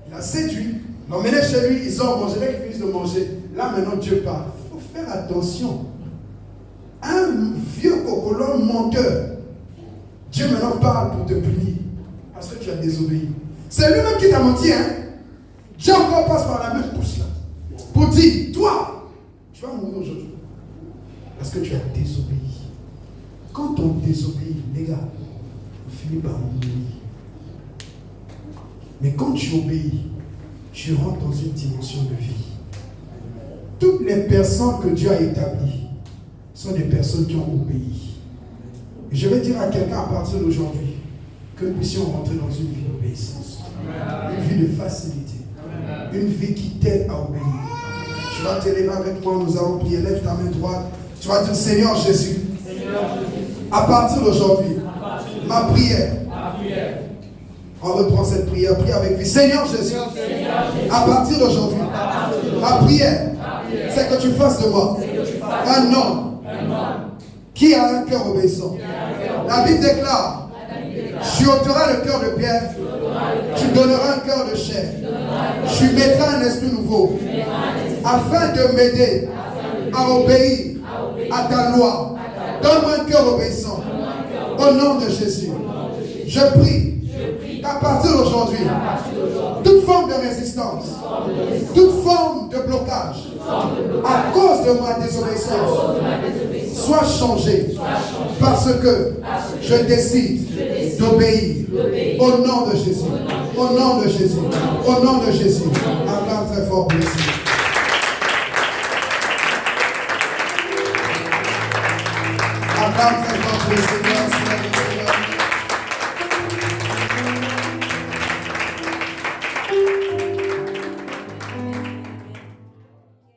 il a séduit, l'emmené chez lui, ils ont mangé, dès qu'ils finissent de manger. Là maintenant Dieu parle. Il faut faire attention. Un vieux cocolon menteur. Dieu maintenant parle pour te punir. Parce que tu as désobéi. C'est lui-même qui t'a menti, hein. Dieu encore passe par la même bouche là. Pour dire, toi, tu vas mourir aujourd'hui. Parce que tu as désobéi. Quand on désobéit, les gars, on finit par mourir. Mais quand tu obéis, tu rentres dans une dimension de vie. Toutes les personnes que Dieu a établies sont des personnes qui ont obéi. Et je vais dire à quelqu'un à partir d'aujourd'hui que nous puissions rentrer dans une vie d'obéissance, une vie de facilité, une vie qui t'aide à obéir. Tu vas te lever avec moi, nous allons prier. Lève ta main droite. Tu vas dire, Seigneur Jésus, à partir d'aujourd'hui, ma prière, on reprend cette prière, prie avec lui. Seigneur Jésus, à partir d'aujourd'hui, ma prière, c'est que tu fasses de moi un homme qui a un cœur obéissant. La Bible déclare, tu ôteras le cœur de pierre, tu donneras un cœur de chair, tu mettras un esprit nouveau, afin de m'aider à obéir à ta loi. Donne-moi un cœur obéissant. Au nom de Jésus, je prie qu'à partir d'aujourd'hui, toute forme de résistance, toute forme de blocage, à cause de ma désobéissance, soit changée, parce que je décide d'obéir. Au nom de Jésus, au nom de Jésus, au nom de Jésus. Acclame très fort pour ici. Acclame très fort pour le Seigneur.